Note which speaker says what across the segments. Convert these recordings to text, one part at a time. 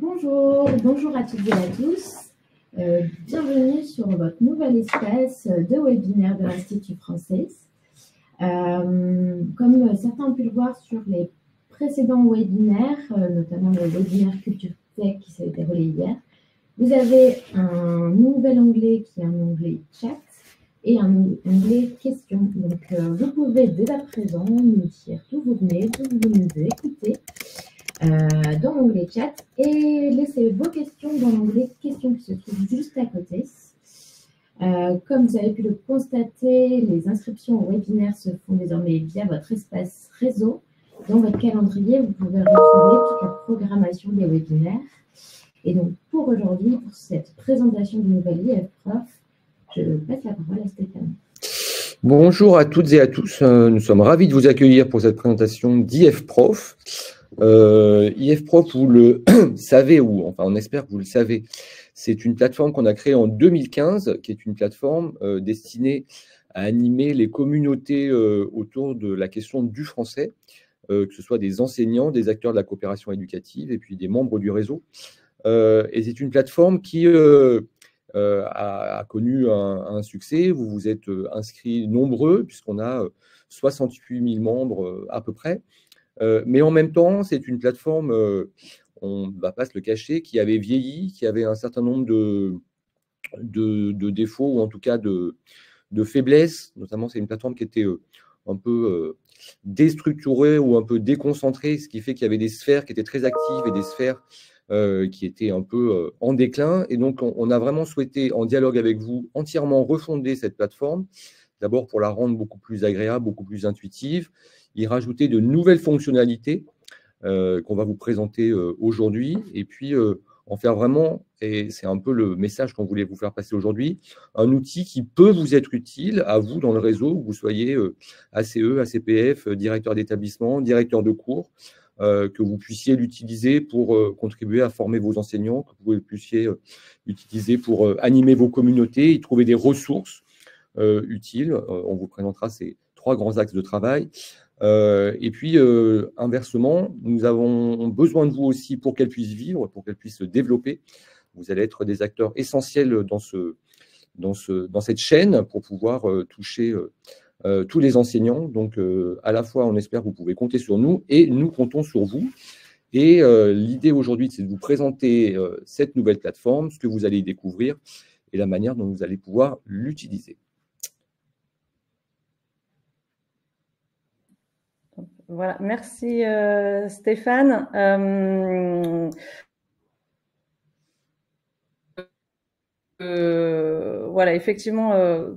Speaker 1: Bonjour à toutes et à tous. Bienvenue sur votre nouvel espace de webinaire de l'Institut français. Comme certains ont pu le voir sur les précédents webinaires, notamment le webinaire Culture Tech qui s'est déroulé hier, vous avez un nouvel onglet qui est un onglet chat et un onglet questions. Donc, vous pouvez dès à présent nous dire d'où vous venez, d'où vous nous écoutez dans l'onglet chat et laissez vos questions dans l'onglet questions qui se trouve juste à côté. Comme vous avez pu le constater, les inscriptions au webinaire se font désormais via votre espace réseau. Dans votre calendrier, vous pouvez retrouver toute la programmation des webinaires. Et donc, pour aujourd'hui, pour cette présentation du nouvel IF-Prof, je passe la parole à Stéphane.
Speaker 2: Bonjour à toutes et à tous. Nous sommes ravis de vous accueillir pour cette présentation d'IF-Prof. IF-Prof, vous le savez, ou enfin on espère que vous le savez, c'est une plateforme qu'on a créée en 2015, qui est une plateforme destinée à animer les communautés autour de la question du français, que ce soit des enseignants, des acteurs de la coopération éducative et puis des membres du réseau. Et c'est une plateforme qui a connu un succès. Vous vous êtes inscrits nombreux, puisqu'on a 68 000 membres à peu près. Mais en même temps, c'est une plateforme, on ne va pas se le cacher, qui avait vieilli, qui avait un certain nombre de défauts, ou en tout cas de faiblesses. Notamment, c'est une plateforme qui était un peu déstructurée ou un peu déconcentrée, ce qui fait qu'il y avait des sphères qui étaient très actives et des sphères qui étaient un peu en déclin. Et donc, on a vraiment souhaité, en dialogue avec vous, entièrement refonder cette plateforme, d'abord pour la rendre beaucoup plus agréable, beaucoup plus intuitive, y rajouter de nouvelles fonctionnalités qu'on va vous présenter aujourd'hui, et puis en faire vraiment, et c'est un peu le message qu'on voulait vous faire passer aujourd'hui, un outil qui peut vous être utile à vous dans le réseau, que vous soyez ACE, ACPF, directeur d'établissement, directeur de cours, que vous puissiez l'utiliser pour contribuer à former vos enseignants, que vous puissiez l'utiliser pour animer vos communautés, y trouver des ressources utiles. On vous présentera ces 3 grands axes de travail. Et puis, inversement, nous avons besoin de vous aussi pour qu'elle puisse vivre, pour qu'elle puisse se développer. Vous allez être des acteurs essentiels dans cette chaîne pour pouvoir toucher tous les enseignants. Donc, à la fois, on espère que vous pouvez compter sur nous et nous comptons sur vous. Et l'idée aujourd'hui, c'est de vous présenter cette nouvelle plateforme, ce que vous allez y découvrir et la manière dont vous allez pouvoir l'utiliser.
Speaker 3: Voilà, merci Stéphane. Voilà, effectivement,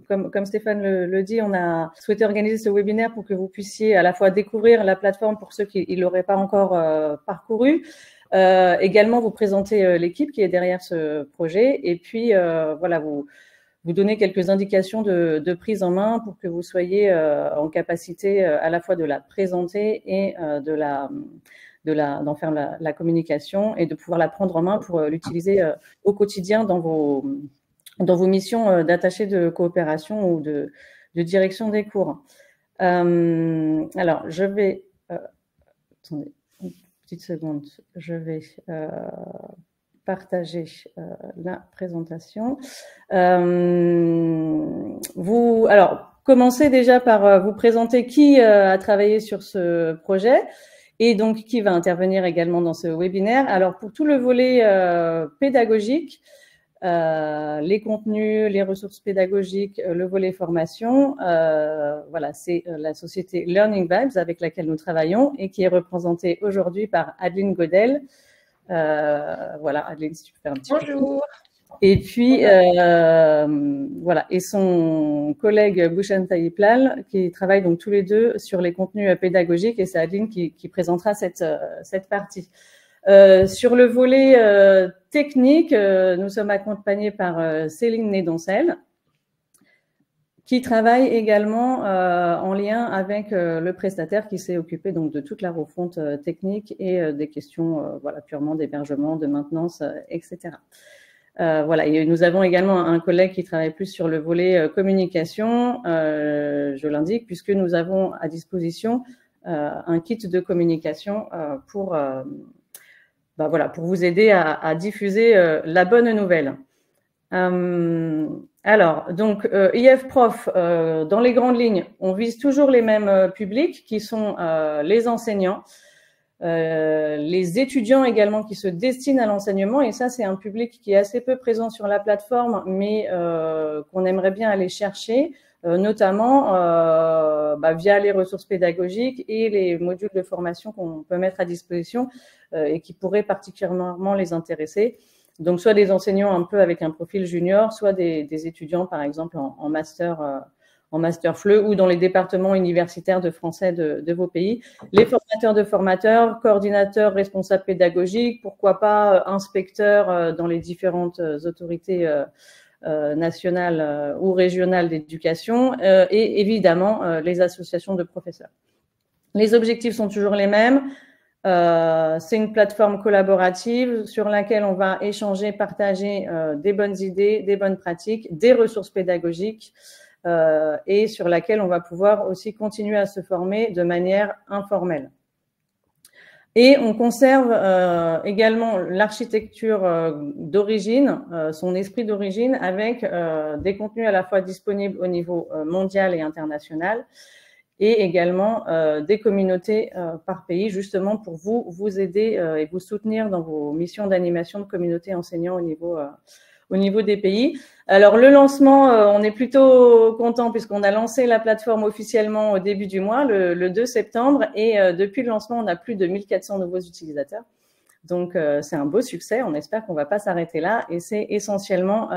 Speaker 3: comme Stéphane le dit, on a souhaité organiser ce webinaire pour que vous puissiez à la fois découvrir la plateforme pour ceux qui ne l'auraient pas encore parcouru, également vous présenter l'équipe qui est derrière ce projet, et puis voilà, vous donner quelques indications de prise en main pour que vous soyez en capacité à la fois de la présenter et d'en faire la communication et de pouvoir la prendre en main pour l'utiliser au quotidien dans vos missions d'attaché de coopération ou de direction des cours. Alors, je vais... attendez, une petite seconde. Je vais... partager la présentation. Alors, commencez déjà par vous présenter qui a travaillé sur ce projet et donc qui va intervenir également dans ce webinaire. Alors, pour tout le volet pédagogique, les contenus, les ressources pédagogiques, le volet formation, voilà, c'est la société Learning Vibes avec laquelle nous travaillons et qui est représentée aujourd'hui par Adeline Godel. Voilà, Adeline, si tu peux faire un petit peu.
Speaker 4: Bonjour.
Speaker 3: Et puis, voilà, et son collègue Bhushan Taiplal, qui travaillent donc tous les deux sur les contenus pédagogiques, et c'est Adeline qui présentera cette partie. Sur le volet technique, nous sommes accompagnés par Céline Nédoncel, qui travaille également en lien avec le prestataire qui s'est occupé donc de toute la refonte technique et des questions voilà, purement d'hébergement, de maintenance, etc. Voilà, et nous avons également un collègue qui travaille plus sur le volet communication, je l'indique, puisque nous avons à disposition un kit de communication pour voilà, pour vous aider à diffuser la bonne nouvelle. Alors, donc, IF-Prof, dans les grandes lignes, on vise toujours les mêmes publics qui sont les enseignants, les étudiants également qui se destinent à l'enseignement, et ça, c'est un public qui est assez peu présent sur la plateforme, mais qu'on aimerait bien aller chercher, notamment via les ressources pédagogiques et les modules de formation qu'on peut mettre à disposition et qui pourraient particulièrement les intéresser. Donc, soit des enseignants un peu avec un profil junior, soit des étudiants, par exemple, en master FLE ou dans les départements universitaires de français de vos pays. Les formateurs de formateurs, coordinateurs, responsables pédagogiques, pourquoi pas inspecteurs dans les différentes autorités nationales ou régionales d'éducation et évidemment les associations de professeurs. Les objectifs sont toujours les mêmes. C'est une plateforme collaborative sur laquelle on va échanger, partager des bonnes idées, des bonnes pratiques, des ressources pédagogiques et sur laquelle on va pouvoir aussi continuer à se former de manière informelle. Et on conserve également l'architecture d'origine, son esprit d'origine, avec des contenus à la fois disponibles au niveau mondial et international, et également des communautés par pays, justement pour vous aider et vous soutenir dans vos missions d'animation de communautés enseignants au niveau des pays. Alors, le lancement, on est plutôt content puisqu'on a lancé la plateforme officiellement au début du mois, le 2 septembre, et depuis le lancement, on a plus de 1400 nouveaux utilisateurs. Donc, c'est un beau succès. On espère qu'on ne va pas s'arrêter là, et c'est essentiellement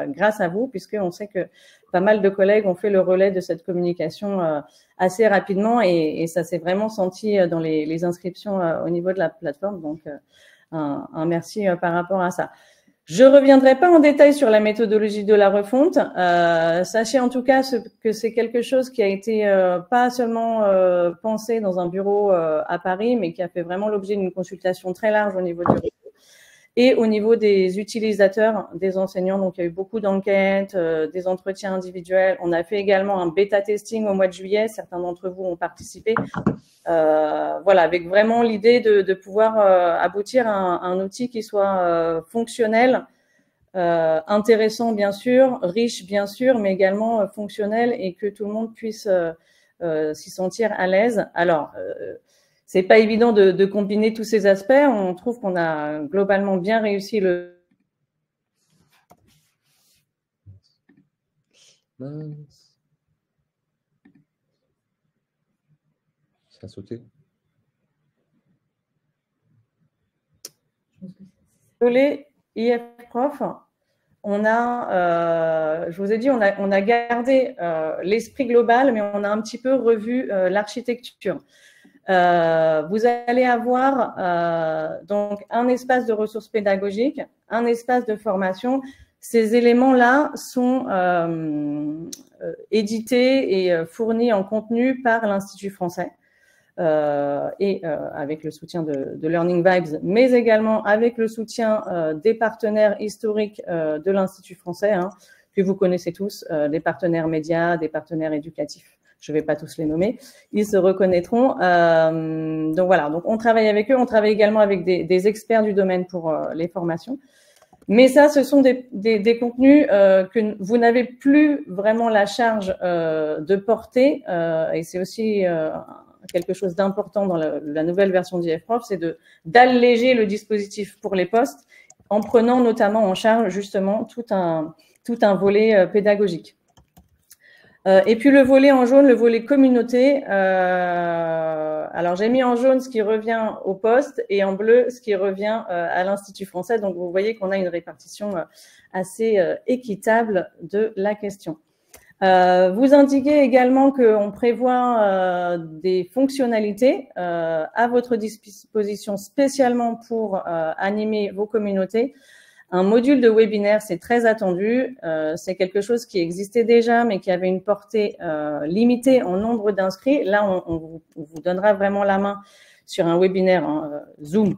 Speaker 3: grâce à vous, puisqu'on sait que pas mal de collègues ont fait le relais de cette communication assez rapidement, et ça s'est vraiment senti dans les inscriptions au niveau de la plateforme. Donc, un merci par rapport à ça. Je reviendrai pas en détail sur la méthodologie de la refonte. Sachez en tout cas que c'est quelque chose qui a été pas seulement pensé dans un bureau à Paris, mais qui a fait vraiment l'objet d'une consultation très large au niveau du réseau et au niveau des utilisateurs, des enseignants. Donc, il y a eu beaucoup d'enquêtes, des entretiens individuels. On a fait également un bêta testing au mois de juillet. Certains d'entre vous ont participé. Voilà, avec vraiment l'idée de pouvoir aboutir à un outil qui soit fonctionnel, intéressant bien sûr, riche bien sûr, mais également fonctionnel et que tout le monde puisse s'y sentir à l'aise. Alors, c'est pas évident de combiner tous ces aspects. On trouve qu'on a globalement bien réussi le.
Speaker 2: Ça a sauté.
Speaker 3: Volet IF-Prof, on a, je vous ai dit, on a gardé l'esprit global, mais on a un petit peu revu l'architecture. Vous allez avoir donc un espace de ressources pédagogiques, un espace de formation. Ces éléments-là sont édités et fournis en contenu par l'Institut français et avec le soutien de Learning Vibes, mais également avec le soutien des partenaires historiques de l'Institut français, que vous connaissez tous, des partenaires médias, des partenaires éducatifs. Je ne vais pas tous les nommer, ils se reconnaîtront. Donc voilà, donc on travaille avec eux, on travaille également avec des experts du domaine pour les formations. Mais ça, ce sont des contenus que vous n'avez plus vraiment la charge de porter, et c'est aussi quelque chose d'important dans la nouvelle version d'IF-Prof, c'est d'alléger le dispositif pour les postes en prenant notamment en charge justement tout un volet pédagogique. Et puis le volet en jaune, le volet communauté. Alors j'ai mis en jaune ce qui revient au poste et en bleu ce qui revient à l'Institut français. Donc vous voyez qu'on a une répartition assez équitable de la question. Vous indiquez également qu'on prévoit des fonctionnalités à votre disposition spécialement pour animer vos communautés. Un module de webinaire, c'est très attendu. C'est quelque chose qui existait déjà, mais qui avait une portée limitée en nombre d'inscrits. Là, on vous donnera vraiment la main sur un webinaire Zoom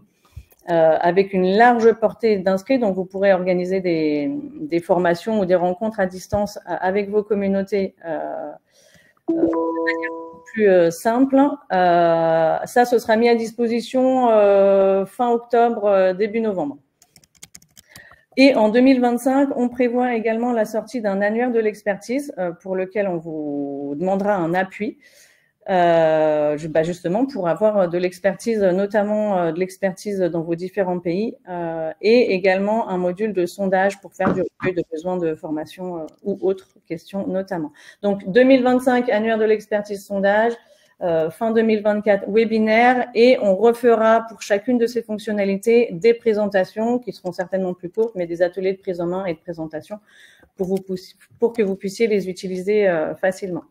Speaker 3: avec une large portée d'inscrits. Donc, vous pourrez organiser des formations ou des rencontres à distance avec vos communautés de manière plus simple. Ça, ce sera mis à disposition fin octobre, début novembre. Et en 2025, on prévoit également la sortie d'un annuaire de l'expertise pour lequel on vous demandera un appui, justement pour avoir de l'expertise, notamment de l'expertise dans vos différents pays, et également un module de sondage pour faire du recueil de besoins de formation ou autres questions notamment. Donc 2025, annuaire de l'expertise sondage. Fin 2024, webinaire, et on refera pour chacune de ces fonctionnalités des présentations qui seront certainement plus courtes, mais des ateliers de prise en main et de présentation pour que vous puissiez les utiliser facilement.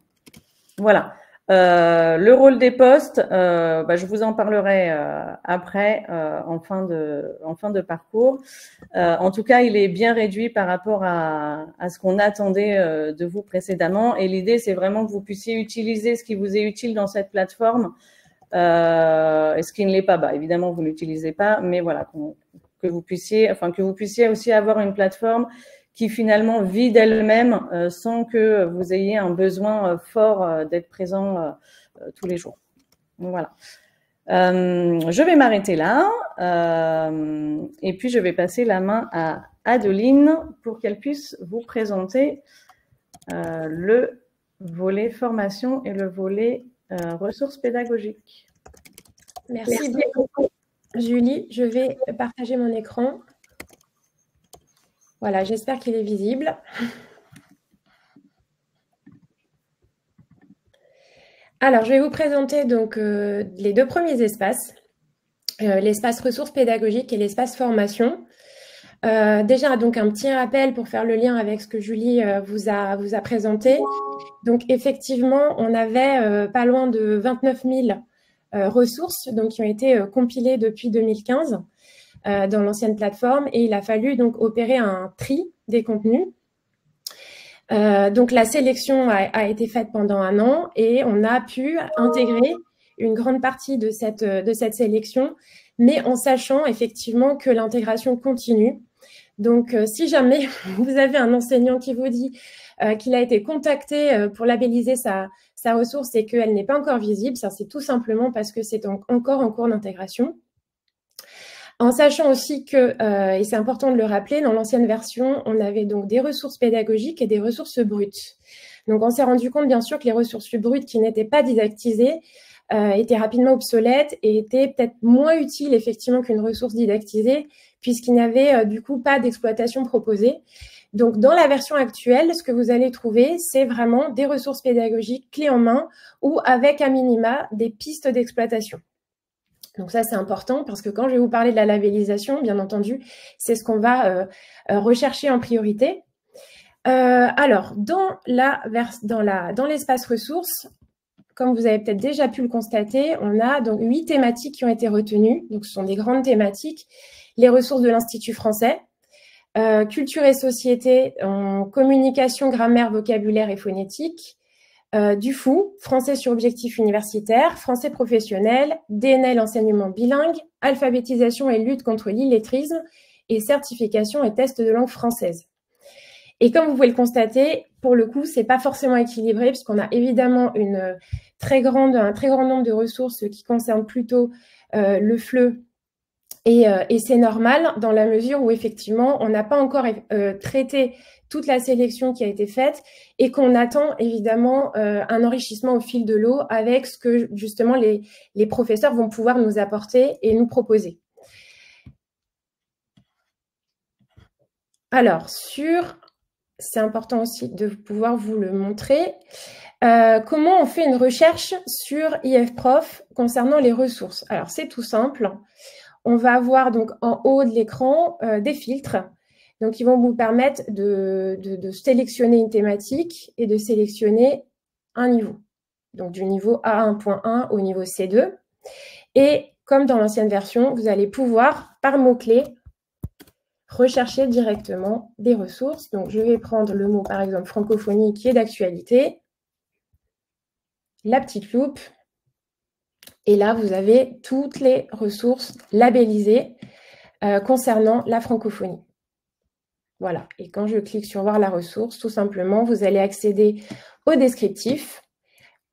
Speaker 3: Voilà. Le rôle des postes, je vous en parlerai après en fin de parcours. En tout cas, il est bien réduit par rapport à ce qu'on attendait de vous précédemment. Et l'idée, c'est vraiment que vous puissiez utiliser ce qui vous est utile dans cette plateforme. Et ce qui ne l'est pas, évidemment, vous l'utilisez pas, mais voilà, que vous puissiez aussi avoir une plateforme qui finalement vit d'elle-même sans que vous ayez un besoin fort d'être présent tous les jours. Donc, voilà. Je vais m'arrêter là et puis je vais passer la main à Adeline pour qu'elle puisse vous présenter le volet formation et le volet ressources pédagogiques.
Speaker 4: Merci beaucoup, Julie. Je vais partager mon écran. Voilà, j'espère qu'il est visible. Alors, je vais vous présenter donc les deux premiers espaces, l'espace ressources pédagogiques et l'espace formation. Déjà, donc un petit rappel pour faire le lien avec ce que Julie vous a présenté. Donc, effectivement, on avait pas loin de 29 000 ressources donc, qui ont été compilées depuis 2015. Dans l'ancienne plateforme, et il a fallu donc opérer un tri des contenus. Donc la sélection a été faite pendant un an et on a pu intégrer une grande partie de cette sélection, mais en sachant effectivement que l'intégration continue. Donc si jamais vous avez un enseignant qui vous dit qu'il a été contacté pour labelliser sa ressource et qu'elle n'est pas encore visible, ça c'est tout simplement parce que c'est encore en cours d'intégration. En sachant aussi que, et c'est important de le rappeler, dans l'ancienne version, on avait donc des ressources pédagogiques et des ressources brutes. Donc, on s'est rendu compte, bien sûr, que les ressources brutes qui n'étaient pas didactisées étaient rapidement obsolètes et étaient peut-être moins utiles, effectivement, qu'une ressource didactisée, puisqu'il n'y avait, du coup, pas d'exploitation proposée. Donc, dans la version actuelle, ce que vous allez trouver, c'est vraiment des ressources pédagogiques clés en main ou avec, à minima, des pistes d'exploitation. Donc ça, c'est important parce que quand je vais vous parler de la labellisation, bien entendu, c'est ce qu'on va rechercher en priorité. Alors, dans l'espace ressources, comme vous avez peut-être déjà pu le constater, on a donc 8 thématiques qui ont été retenues. Donc, ce sont des grandes thématiques. Les ressources de l'Institut français, culture et société, en communication, grammaire, vocabulaire et phonétique, du FOU, français sur objectif universitaire, français professionnel, DNL enseignement bilingue, alphabétisation et lutte contre l'illettrisme et certification et tests de langue française. Et comme vous pouvez le constater, pour le coup, c'est pas forcément équilibré puisqu'on a évidemment un très grand nombre de ressources qui concernent plutôt le FLE et c'est normal dans la mesure où effectivement, on n'a pas encore traité toute la sélection qui a été faite et qu'on attend évidemment un enrichissement au fil de l'eau avec ce que justement les professeurs vont pouvoir nous apporter et nous proposer. Alors, c'est important aussi de pouvoir vous le montrer, comment on fait une recherche sur IFProf concernant les ressources. Alors, c'est tout simple. On va avoir donc en haut de l'écran des filtres. Donc, ils vont vous permettre de sélectionner une thématique et de sélectionner un niveau. Donc, du niveau A1.1 au niveau C2. Et comme dans l'ancienne version, vous allez pouvoir, par mots-clés, rechercher directement des ressources. Donc, je vais prendre le mot, par exemple, francophonie, qui est d'actualité. La petite loupe. Et là, vous avez toutes les ressources labellisées concernant la francophonie. Voilà, et quand je clique sur « Voir la ressource », tout simplement, vous allez accéder au descriptif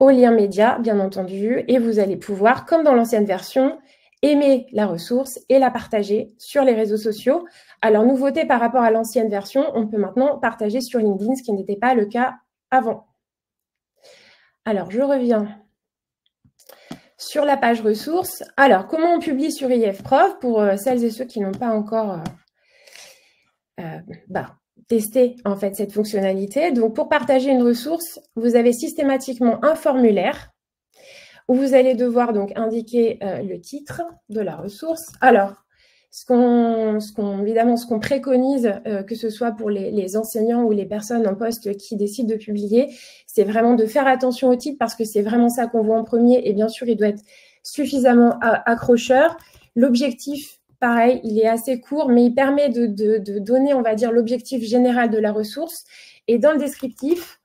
Speaker 4: au lien média, bien entendu, et vous allez pouvoir, comme dans l'ancienne version, aimer la ressource et la partager sur les réseaux sociaux. Alors, nouveauté par rapport à l'ancienne version, on peut maintenant partager sur LinkedIn, ce qui n'était pas le cas avant. Alors, je reviens sur la page ressources. Alors, comment on publie sur IFProf pour celles et ceux qui n'ont pas encore testé en fait cette fonctionnalité. Donc, pour partager une ressource, vous avez systématiquement un formulaire où vous allez devoir donc indiquer le titre de la ressource. Alors, évidemment, ce qu'on préconise, que ce soit pour les enseignants ou les personnes en poste qui décident de publier, c'est vraiment de faire attention au titre parce que c'est vraiment ça qu'on voit en premier et bien sûr, il doit être suffisamment accrocheur. L'objectif, pareil, il est assez court, mais il permet de donner, on va dire, l'objectif général de la ressource. Et dans le descriptif,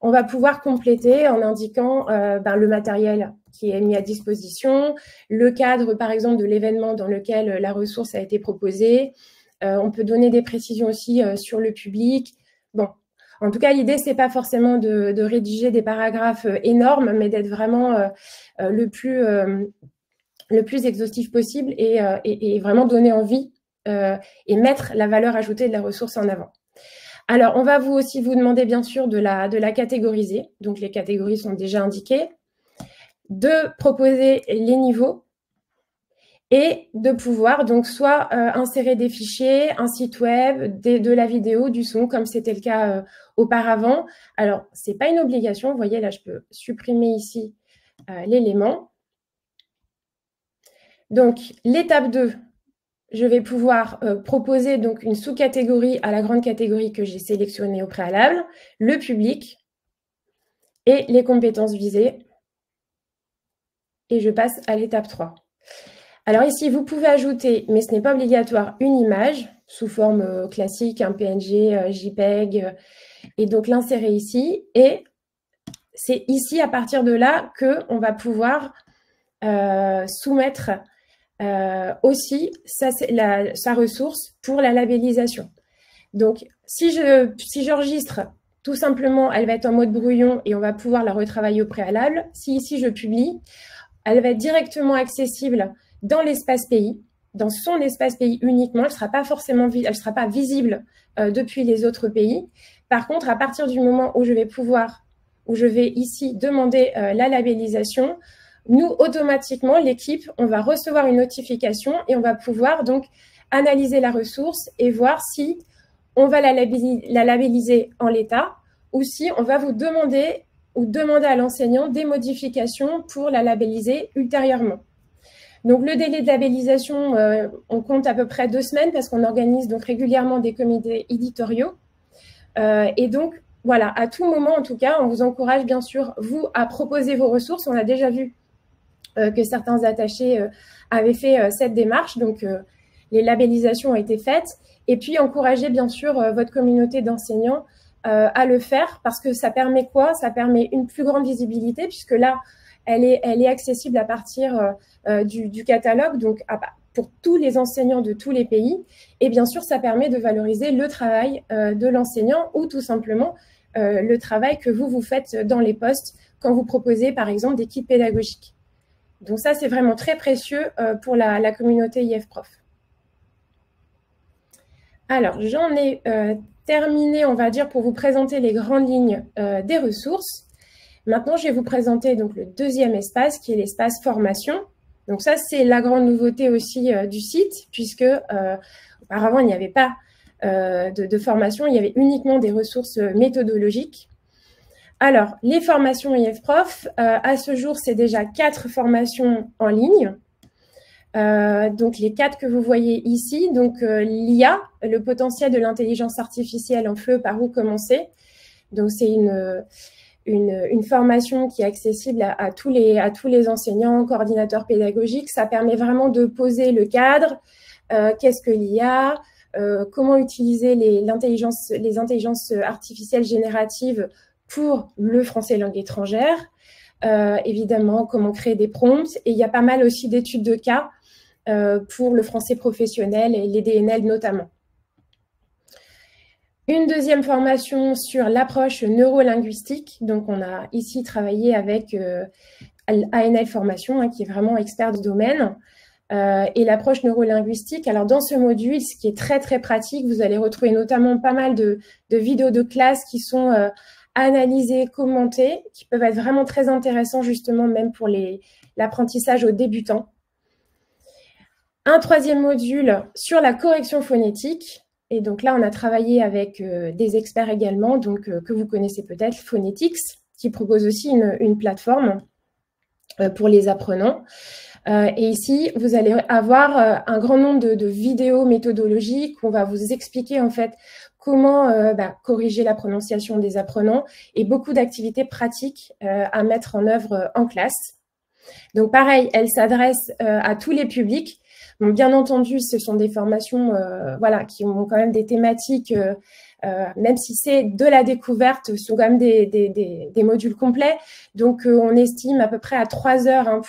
Speaker 4: on va pouvoir compléter en indiquant le matériel qui est mis à disposition, le cadre, par exemple, de l'événement dans lequel la ressource a été proposée. On peut donner des précisions aussi sur le public. Bon, en tout cas, l'idée, c'est pas forcément de rédiger des paragraphes énormes, mais d'être vraiment le plus exhaustif possible et vraiment donner envie et mettre la valeur ajoutée de la ressource en avant. Alors, on va aussi vous demander, bien sûr, de la catégoriser. Donc, les catégories sont déjà indiquées. De proposer les niveaux et de pouvoir donc soit insérer des fichiers, un site web, de la vidéo, du son, comme c'était le cas auparavant. Alors, ce n'est pas une obligation. Vous voyez, là, je peux supprimer ici l'élément. Donc, l'étape 2, je vais pouvoir proposer donc une sous-catégorie à la grande catégorie que j'ai sélectionnée au préalable, le public et les compétences visées. Et je passe à l'étape 3. Alors ici, vous pouvez ajouter, mais ce n'est pas obligatoire, une image sous forme classique, un PNG, JPEG, et donc l'insérer ici. Et c'est ici, à partir de là, qu'on va pouvoir soumettre aussi sa ressource pour la labellisation. Donc, si j'enregistre, tout simplement, elle va être en mode brouillon et on va pouvoir la retravailler au préalable. Si ici, je publie, elle va être directement accessible dans l'espace pays, dans son espace pays uniquement. Elle ne sera pas visible depuis les autres pays. Par contre, à partir du moment où je vais ici demander la labellisation, nous, automatiquement, l'équipe, on va recevoir une notification et on va pouvoir donc analyser la ressource et voir si on va la labelliser en l'état ou si on va vous demander à l'enseignant des modifications pour la labelliser ultérieurement. Donc, le délai de labellisation, on compte à peu près 2 semaines parce qu'on organise donc régulièrement des comités éditoriaux. Et donc, voilà, à tout moment, en tout cas, on vous encourage bien sûr, vous, à proposer vos ressources. On a déjà vu que certains attachés avaient fait cette démarche. Donc, les labellisations ont été faites. Et puis, encourager bien sûr votre communauté d'enseignants à le faire parce que ça permet quoi? Ça permet une plus grande visibilité puisque là, elle est accessible à partir du catalogue, donc pour tous les enseignants de tous les pays. Et bien sûr, ça permet de valoriser le travail de l'enseignant ou tout simplement le travail que vous faites dans les postes quand vous proposez, par exemple, des kits pédagogiques. Donc ça, c'est vraiment très précieux pour la communauté IFProf. Alors, j'en ai terminé, on va dire, pour vous présenter les grandes lignes des ressources. Maintenant, je vais vous présenter donc le deuxième espace, qui est l'espace formation. Donc ça, c'est la grande nouveauté aussi du site, puisque auparavant, il n'y avait pas de formation, il y avait uniquement des ressources méthodologiques. Alors, les formations IFProf, à ce jour, c'est déjà 4 formations en ligne. Donc, les 4 que vous voyez ici, donc l'IA, le potentiel de l'intelligence artificielle en feu, par où commencer. Donc, c'est une formation qui est accessible à tous les enseignants, coordinateurs pédagogiques. Ça permet vraiment de poser le cadre, qu'est-ce que l'IA, comment utiliser les intelligences artificielles génératives pour le français langue étrangère, évidemment, comment créer des prompts. Et il y a pas mal aussi d'études de cas pour le français professionnel et les DNL notamment. Une deuxième formation sur l'approche neurolinguistique. Donc, on a ici travaillé avec ANL Formation, hein, qui est vraiment expert du domaine. Et l'approche neurolinguistique. Alors, dans ce module, ce qui est très, très pratique, vous allez retrouver notamment pas mal de vidéos de classe qui sont analysées, commentées, qui peuvent être vraiment très intéressants, justement, même pour l'apprentissage aux débutants. Un troisième module sur la correction phonétique. Et donc là, on a travaillé avec des experts également, donc que vous connaissez peut-être, Phonetics, qui propose aussi une plateforme pour les apprenants. Et ici, vous allez avoir un grand nombre de vidéos méthodologiques où on va vous expliquer en fait comment corriger la prononciation des apprenants et beaucoup d'activités pratiques à mettre en œuvre en classe. Donc pareil, elle s'adresse à tous les publics. Donc, bien entendu, ce sont des formations voilà, qui ont quand même des thématiques, même si c'est de la découverte, ce sont quand même des modules complets. Donc, on estime à peu près à 3 heures hein,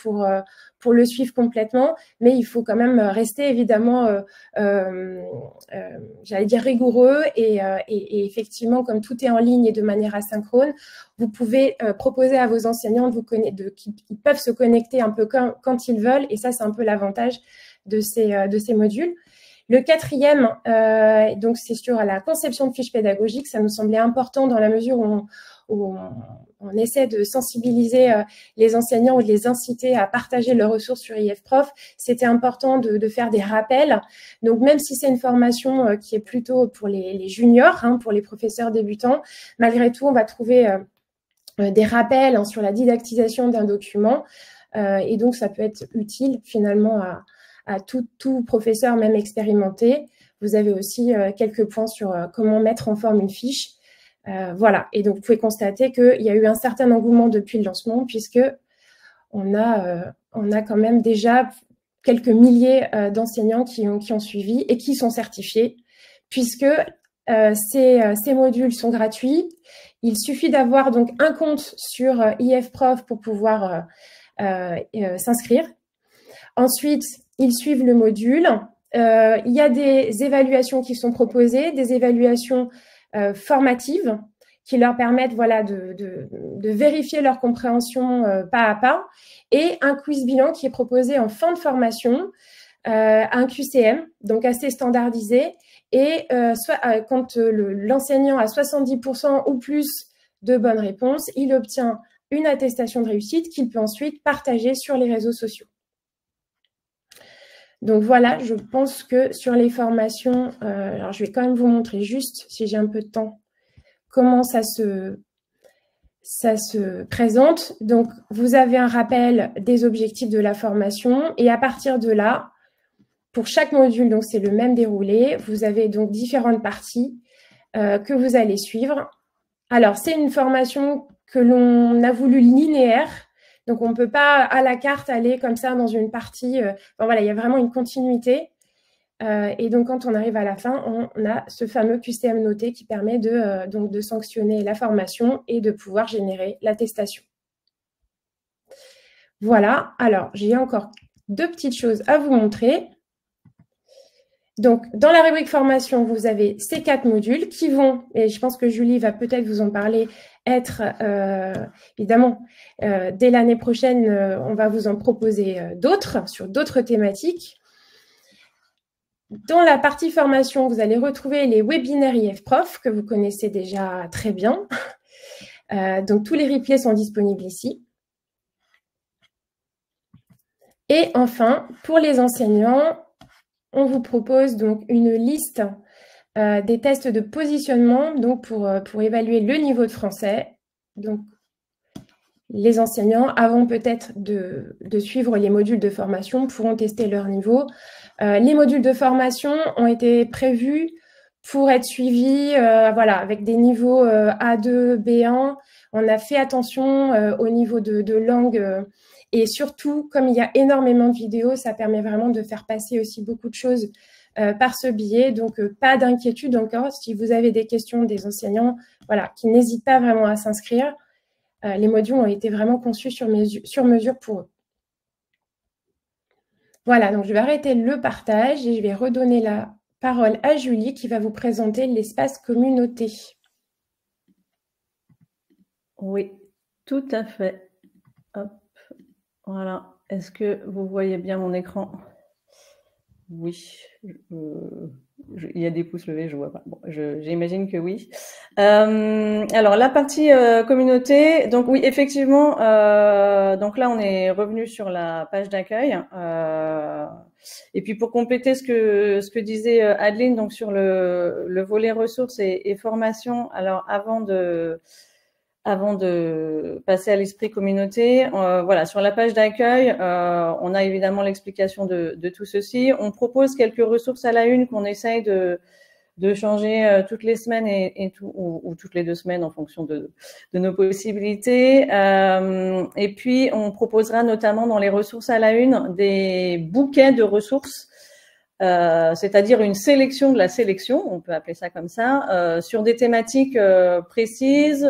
Speaker 4: pour le suivre complètement, mais il faut quand même rester évidemment, j'allais dire, rigoureux et effectivement, comme tout est en ligne et de manière asynchrone, vous pouvez proposer à vos enseignants qu'ils peuvent se connecter un peu quand ils veulent, et ça, c'est un peu l'avantage de ces modules. Le quatrième, donc c'est sur la conception de fiches pédagogiques. Ça nous semblait important dans la mesure où on essaie de sensibiliser les enseignants ou de les inciter à partager leurs ressources sur IFProf. C'était important de faire des rappels. Donc, même si c'est une formation qui est plutôt pour les juniors, hein, pour les professeurs débutants, malgré tout, on va trouver des rappels hein, sur la didactisation d'un document. Et donc, ça peut être utile finalement à tout professeur, même expérimenté. Vous avez aussi quelques points sur comment mettre en forme une fiche. Voilà, et donc vous pouvez constater qu'il y a eu un certain engouement depuis le lancement, puisque on a quand même déjà quelques milliers d'enseignants qui ont suivi et qui sont certifiés, puisque ces modules sont gratuits. Il suffit d'avoir donc un compte sur IFProf pour pouvoir s'inscrire. Ensuite, ils suivent le module. Il y a des évaluations qui sont proposées, des évaluations formatives qui leur permettent voilà, de vérifier leur compréhension pas à pas, et un quiz bilan qui est proposé en fin de formation, un QCM, donc assez standardisé, et quand l'enseignant a 70% ou plus de bonnes réponses, il obtient une attestation de réussite qu'il peut ensuite partager sur les réseaux sociaux. Donc voilà, je pense que sur les formations, alors je vais quand même vous montrer juste, si j'ai un peu de temps, comment ça se présente. Donc, vous avez un rappel des objectifs de la formation, et à partir de là, pour chaque module, donc c'est le même déroulé, vous avez donc différentes parties que vous allez suivre. Alors, c'est une formation que l'on a voulu linéaire. Donc, on ne peut pas à la carte aller comme ça dans une partie. Bon, voilà, il y a vraiment une continuité. Et donc, quand on arrive à la fin, on a ce fameux QCM noté qui permet donc de sanctionner la formation et de pouvoir générer l'attestation. Voilà. Alors, j'ai encore 2 petites choses à vous montrer. Donc, dans la rubrique formation, vous avez ces 4 modules qui vont, et je pense que Julie va peut-être vous en parler, être, évidemment, dès l'année prochaine, on va vous en proposer d'autres, sur d'autres thématiques. Dans la partie formation, vous allez retrouver les webinaires IFProf, que vous connaissez déjà très bien. Donc, tous les replays sont disponibles ici. Et enfin, pour les enseignants, on vous propose donc une liste des tests de positionnement donc pour évaluer le niveau de français. Donc, les enseignants, avant peut-être de suivre les modules de formation, pourront tester leur niveau. Les modules de formation ont été prévus pour être suivis voilà, avec des niveaux A2, B1. On a fait attention au niveau de langue. Et surtout, comme il y a énormément de vidéos, ça permet vraiment de faire passer aussi beaucoup de choses par ce biais. Donc, pas d'inquiétude encore. Si vous avez des questions des enseignants, voilà, qui n'hésitent pas vraiment à s'inscrire, les modules ont été vraiment conçus sur mesure pour eux. Voilà, donc je vais arrêter le partage et je vais redonner la parole à Julie qui va vous présenter l'espace communauté.
Speaker 3: Oui, tout à fait. Hop, voilà. Est-ce que vous voyez bien mon écran? Oui. Il y a des pouces levés, je vois pas. Bon, j'imagine que oui. Alors la partie communauté, donc oui, effectivement. Donc là, on est revenu sur la page d'accueil. Et puis pour compléter ce que disait Adeline, donc sur le volet ressources et formation. Alors avant de passer à l'esprit communauté, voilà, sur la page d'accueil, on a évidemment l'explication de tout ceci. On propose quelques ressources à la une qu'on essaye de changer toutes les semaines ou toutes les 2 semaines en fonction de nos possibilités. Et puis, on proposera notamment dans les ressources à la une des bouquets de ressources, c'est-à-dire une sélection de la sélection, on peut appeler ça comme ça, sur des thématiques précises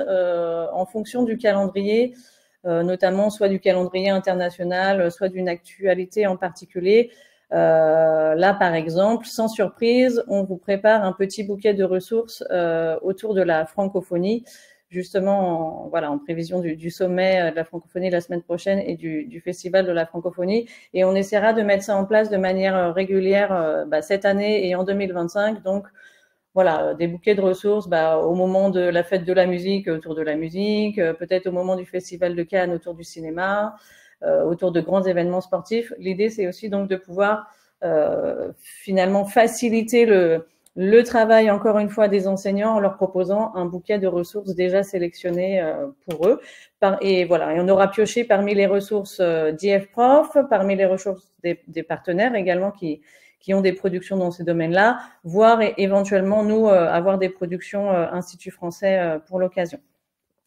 Speaker 3: en fonction du calendrier, notamment soit du calendrier international, soit d'une actualité en particulier. Là, par exemple, sans surprise, on vous prépare un petit bouquet de ressources autour de la francophonie, justement en prévision du sommet de la francophonie la semaine prochaine et du festival de la francophonie. Et on essaiera de mettre ça en place de manière régulière cette année et en 2025. Donc, voilà, des bouquets de ressources au moment de la fête de la musique, autour de la musique, peut-être au moment du festival de Cannes, autour du cinéma, autour de grands événements sportifs. L'idée, c'est aussi donc de pouvoir finalement faciliter le travail, encore une fois, des enseignants en leur proposant un bouquet de ressources déjà sélectionnées pour eux. Et voilà, et on aura pioché parmi les ressources d'IF-Prof, parmi les ressources des partenaires également qui ont des productions dans ces domaines-là, voire éventuellement, nous, avoir des productions Institut français pour l'occasion.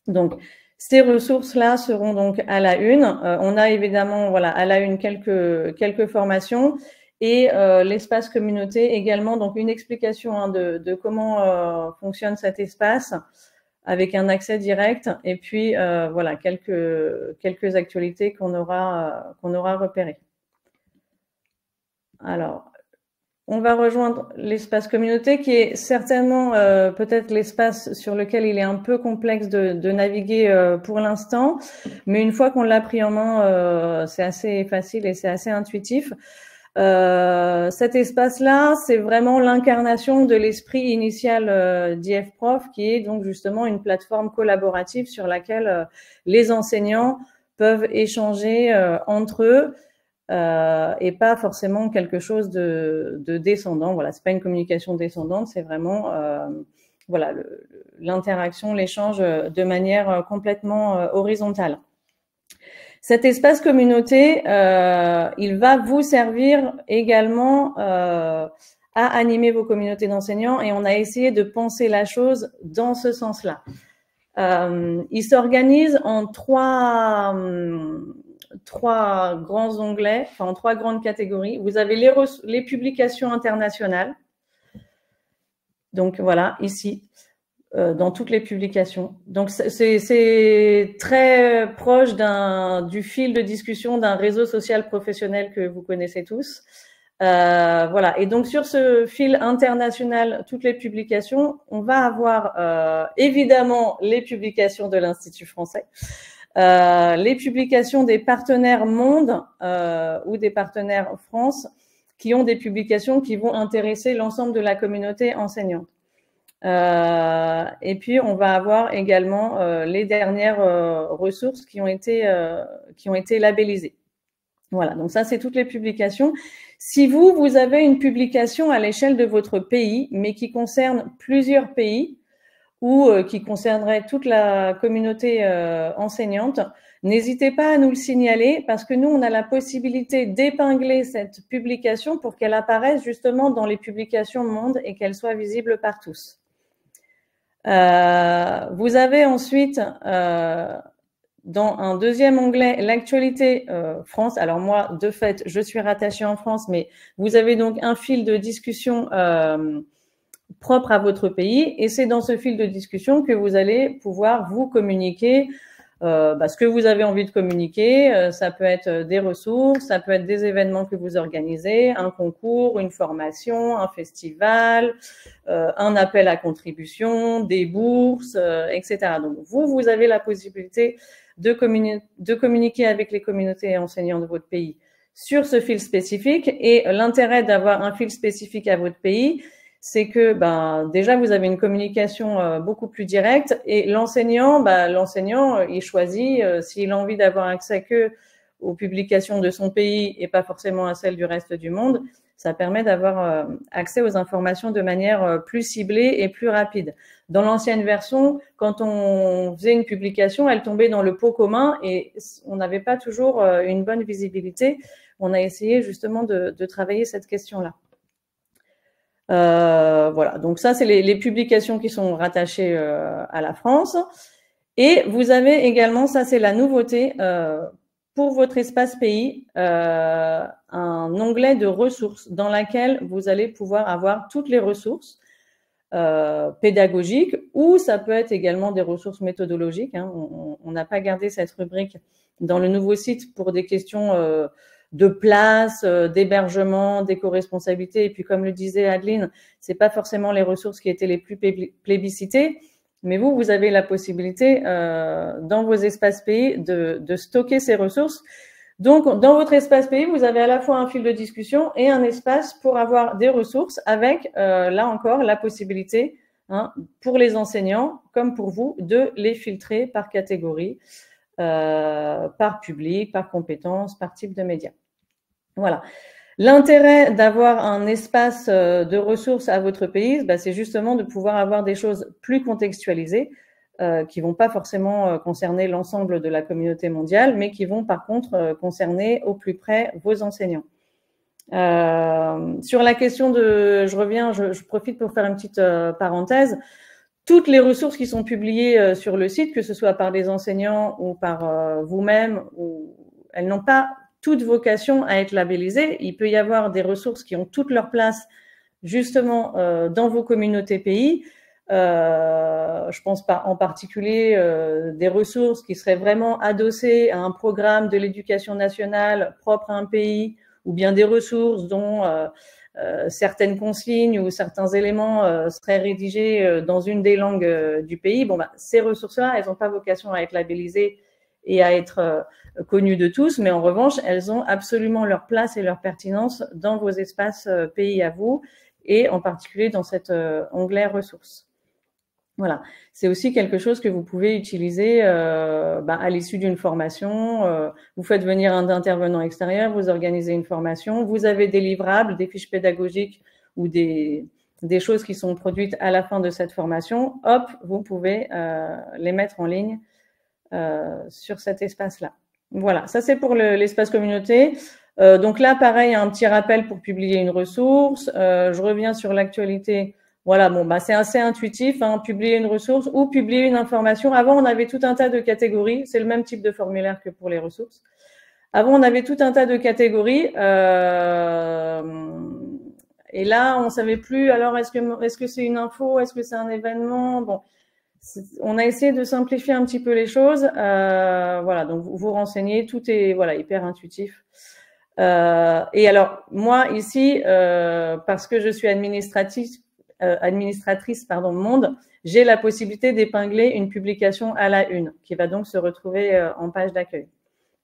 Speaker 3: Donc, ces ressources-là seront donc à la une. On a évidemment, voilà, à la une quelques formations et l'espace communauté également. Donc, une explication de comment fonctionne cet espace avec un accès direct et puis voilà quelques actualités qu'on aura repérées. Alors, on va rejoindre l'espace communauté qui est certainement peut-être l'espace sur lequel il est un peu complexe de naviguer pour l'instant, mais une fois qu'on l'a pris en main, c'est assez facile et c'est assez intuitif. Cet espace-là, c'est vraiment l'incarnation de l'esprit initial d'IF-Prof, qui est donc justement une plateforme collaborative sur laquelle les enseignants peuvent échanger entre eux. Et pas forcément quelque chose de descendant. Voilà, c'est pas une communication descendante, c'est vraiment voilà l'interaction, l'échange de manière complètement horizontale. Cet espace communauté, il va vous servir également à animer vos communautés d'enseignants et on a essayé de penser la chose dans ce sens-là. Il s'organise en trois grands onglets, enfin en 3 grandes catégories. Vous avez les publications internationales. Donc voilà, ici, dans toutes les publications. Donc c'est très proche du fil de discussion d'un réseau social professionnel que vous connaissez tous. Voilà. Et donc sur ce fil international, toutes les publications, on va avoir évidemment les publications de l'Institut français. Les publications des partenaires Monde ou des partenaires France qui ont des publications qui vont intéresser l'ensemble de la communauté enseignante. Et puis, on va avoir également les dernières ressources qui ont été labellisées. Voilà, donc ça, c'est toutes les publications. Si vous avez une publication à l'échelle de votre pays, mais qui concerne plusieurs pays, ou qui concernerait toute la communauté enseignante, n'hésitez pas à nous le signaler parce que nous, on a la possibilité d'épingler cette publication pour qu'elle apparaisse justement dans les publications Monde et qu'elle soit visible par tous. Vous avez ensuite, dans un deuxième onglet, l'actualité France. Alors moi, de fait, je suis rattachée en France, mais vous avez donc un fil de discussion propre à votre pays et c'est dans ce fil de discussion que vous allez pouvoir vous communiquer ce que vous avez envie de communiquer. Ça peut être des ressources, ça peut être des événements que vous organisez, un concours, une formation, un festival, un appel à contribution, des bourses, etc. Donc, vous avez la possibilité de communiquer avec les communautés et enseignants de votre pays sur ce fil spécifique. Et l'intérêt d'avoir un fil spécifique à votre pays, c'est que déjà vous avez une communication beaucoup plus directe, et l'enseignant, il choisit s'il a envie d'avoir accès que aux publications de son pays et pas forcément à celles du reste du monde. Ça permet d'avoir accès aux informations de manière plus ciblée et plus rapide. Dans l'ancienne version, quand on faisait une publication, elle tombait dans le pot commun et on n'avait pas toujours une bonne visibilité. On a essayé justement de travailler cette question-là. Voilà, donc ça, c'est les publications qui sont rattachées à la France. Et vous avez également, ça c'est la nouveauté, pour votre espace pays, un onglet de ressources dans lequel vous allez pouvoir avoir toutes les ressources pédagogiques, ou ça peut être également des ressources méthodologiques. Hein. On n'a pas gardé cette rubrique dans le nouveau site pour des questions de place, d'hébergement, d'éco-responsabilité. Et puis, comme le disait Adeline, c'est pas forcément les ressources qui étaient les plus plébiscitées, mais vous avez la possibilité dans vos espaces pays de stocker ces ressources. Donc, dans votre espace pays, vous avez à la fois un fil de discussion et un espace pour avoir des ressources avec, là encore, la possibilité, hein, pour les enseignants comme pour vous, de les filtrer par catégorie, par public, par compétence, par type de média. Voilà. L'intérêt d'avoir un espace de ressources à votre pays, c'est justement de pouvoir avoir des choses plus contextualisées, qui vont pas forcément concerner l'ensemble de la communauté mondiale, mais qui vont par contre concerner au plus près vos enseignants. Sur la question je profite pour faire une petite parenthèse. Toutes les ressources qui sont publiées sur le site, que ce soit par des enseignants ou par vous-même, elles n'ont pas toute vocation à être labellisées. Il peut y avoir des ressources qui ont toute leur place justement dans vos communautés pays. Je pense en particulier des ressources qui seraient vraiment adossées à un programme de l'éducation nationale propre à un pays, ou bien des ressources dont certaines consignes ou certains éléments seraient rédigés dans une des langues du pays. Ces ressources-là, elles n'ont pas vocation à être labellisées et à être connues de tous, mais en revanche, elles ont absolument leur place et leur pertinence dans vos espaces pays à vous, et en particulier dans cet onglet ressources. Voilà, c'est aussi quelque chose que vous pouvez utiliser à l'issue d'une formation. Vous faites venir un intervenant extérieur, vous organisez une formation, vous avez des livrables, des fiches pédagogiques ou des choses qui sont produites à la fin de cette formation. Hop, vous pouvez les mettre en ligne sur cet espace-là. Voilà, ça c'est pour l'espace communauté. Donc là, pareil, un petit rappel pour publier une ressource. Je reviens sur l'actualité. Voilà, c'est assez intuitif, hein, publier une ressource ou publier une information. Avant, on avait tout un tas de catégories. C'est le même type de formulaire que pour les ressources. Avant, on avait tout un tas de catégories. Et là, on savait plus, alors est-ce que c'est une info, est-ce que c'est un événement? Bon, on a essayé de simplifier un petit peu les choses. Voilà, donc vous renseignez, tout est hyper intuitif. Et alors, moi, ici, parce que je suis administratrice Monde, j'ai la possibilité d'épingler une publication à la une, qui va donc se retrouver en page d'accueil.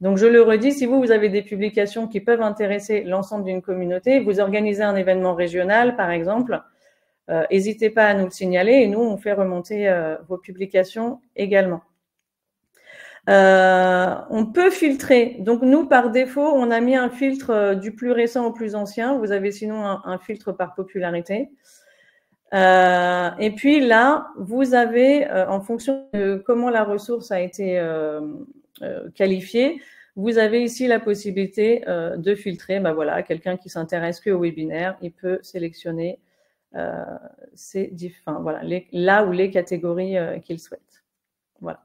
Speaker 3: Donc, je le redis, si vous avez des publications qui peuvent intéresser l'ensemble d'une communauté, vous organisez un événement régional, par exemple, n'hésitez pas à nous le signaler et nous, on fait remonter vos publications également. On peut filtrer. Donc, nous, par défaut, on a mis un filtre du plus récent au plus ancien. Vous avez sinon un filtre par popularité. Et puis là, vous avez, en fonction de comment la ressource a été qualifiée, vous avez ici la possibilité de filtrer. Quelqu'un qui s'intéresse que au webinaire, il peut sélectionner là où les catégories qu'il souhaite. Voilà.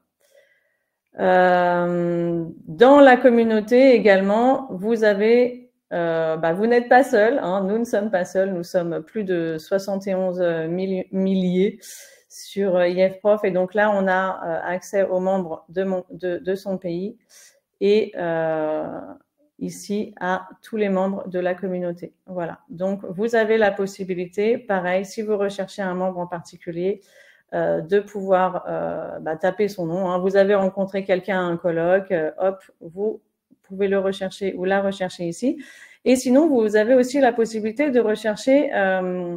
Speaker 3: Dans la communauté également, vous avez vous n'êtes pas seul, hein, nous ne sommes pas seuls, nous sommes plus de 71 milliers sur IFProf. Et donc là, on a accès aux membres de son pays et ici à tous les membres de la communauté. Voilà. Donc, vous avez la possibilité, pareil, si vous recherchez un membre en particulier, de pouvoir taper son nom. Hein. Vous avez rencontré quelqu'un à un colloque, hop, vous pouvez le rechercher ou la rechercher ici. Et sinon, vous avez aussi la possibilité de rechercher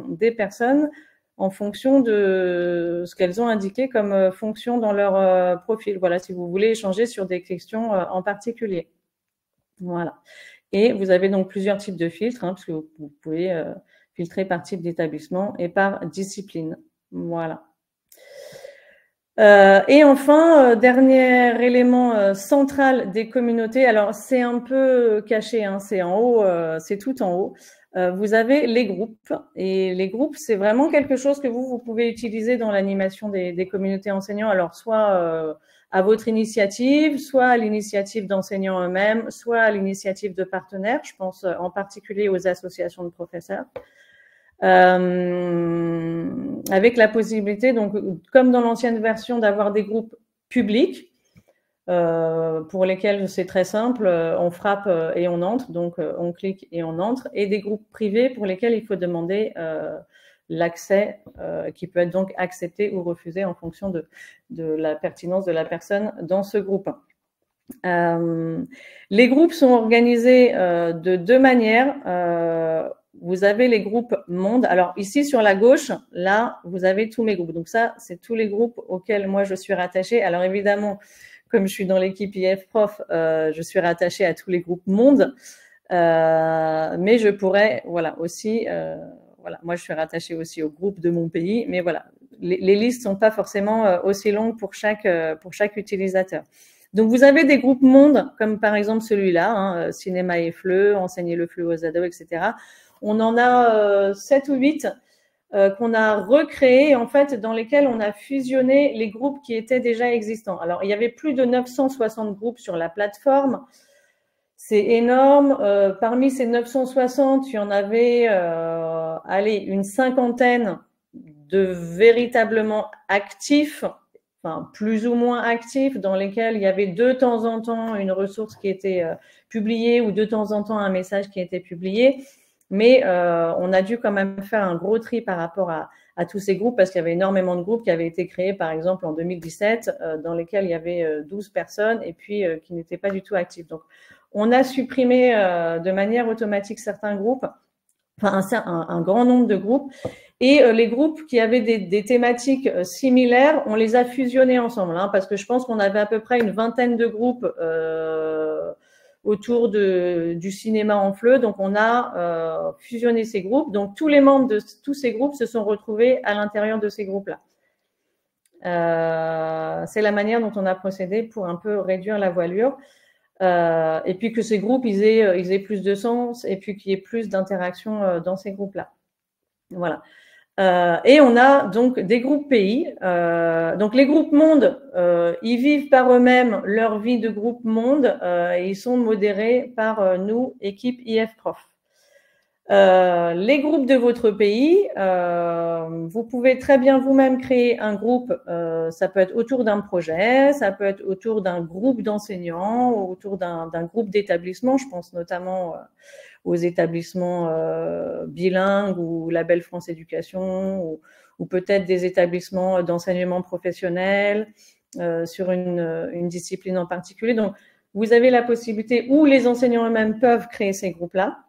Speaker 3: des personnes en fonction de ce qu'elles ont indiqué comme fonction dans leur profil. Voilà, si vous voulez échanger sur des questions en particulier. Voilà. Et vous avez donc plusieurs types de filtres, hein, parce que vous pouvez filtrer par type d'établissement et par discipline. Voilà. Et enfin, dernier élément central des communautés, alors c'est un peu caché, hein, c'est en haut, c'est tout en haut. Vous avez les groupes, et les groupes, c'est vraiment quelque chose que vous pouvez utiliser dans l'animation des communautés enseignants, alors soit à votre initiative, soit à l'initiative d'enseignants eux-mêmes, soit à l'initiative de partenaires, je pense en particulier aux associations de professeurs. Avec la possibilité, donc, comme dans l'ancienne version, d'avoir des groupes publics pour lesquels c'est très simple, on frappe et on entre, donc on clique et on entre, et des groupes privés pour lesquels il faut demander l'accès qui peut être donc accepté ou refusé en fonction de la pertinence de la personne dans ce groupe. Les groupes sont organisés de deux manières. Vous avez les groupes monde. Alors ici sur la gauche, là, vous avez tous mes groupes. Donc ça, c'est tous les groupes auxquels moi je suis rattachée. Alors évidemment, comme je suis dans l'équipe IFProf, je suis rattachée à tous les groupes monde. Mais je pourrais, voilà, aussi, voilà, moi je suis rattachée aussi au groupe de mon pays. Mais voilà, les listes sont pas forcément aussi longues pour chaque utilisateur. Donc, vous avez des groupes monde, comme par exemple celui-là, hein, Cinéma et FLE, Enseigner le FLE aux ados, etc. On en a 7 ou 8 qu'on a recréés, en fait, dans lesquels on a fusionné les groupes qui étaient déjà existants. Alors, il y avait plus de 960 groupes sur la plateforme. C'est énorme. Parmi ces 960, il y en avait, allez, une cinquantaine de véritablement actifs, enfin, plus ou moins actifs, dans lesquels il y avait de temps en temps une ressource qui était publiée ou de temps en temps un message qui était publié. Mais on a dû quand même faire un gros tri par rapport à tous ces groupes parce qu'il y avait énormément de groupes qui avaient été créés, par exemple, en 2017, dans lesquels il y avait 12 personnes et puis qui n'étaient pas du tout actifs. Donc, on a supprimé de manière automatique certains groupes, enfin un grand nombre de groupes. Et les groupes qui avaient des thématiques similaires, on les a fusionnés ensemble, hein, parce que je pense qu'on avait à peu près une vingtaine de groupes autour du cinéma en FLE. Donc, on a fusionné ces groupes. Donc, tous les membres de tous ces groupes se sont retrouvés à l'intérieur de ces groupes-là. C'est la manière dont on a procédé pour un peu réduire la voilure. Et puis que ces groupes, ils aient plus de sens et puis qu'il y ait plus d'interaction dans ces groupes-là. Voilà. Et on a donc des groupes pays. Donc les groupes monde, ils vivent par eux-mêmes leur vie de groupe monde et ils sont modérés par nous, équipe IFProf. Les groupes de votre pays, vous pouvez très bien vous-même créer un groupe, ça peut être autour d'un projet, ça peut être autour d'un groupe d'enseignants, autour d'un groupe d'établissements, je pense notamment aux établissements bilingues ou Label France Éducation ou peut-être des établissements d'enseignement professionnel sur une discipline en particulier. Donc, vous avez la possibilité où les enseignants eux-mêmes peuvent créer ces groupes-là.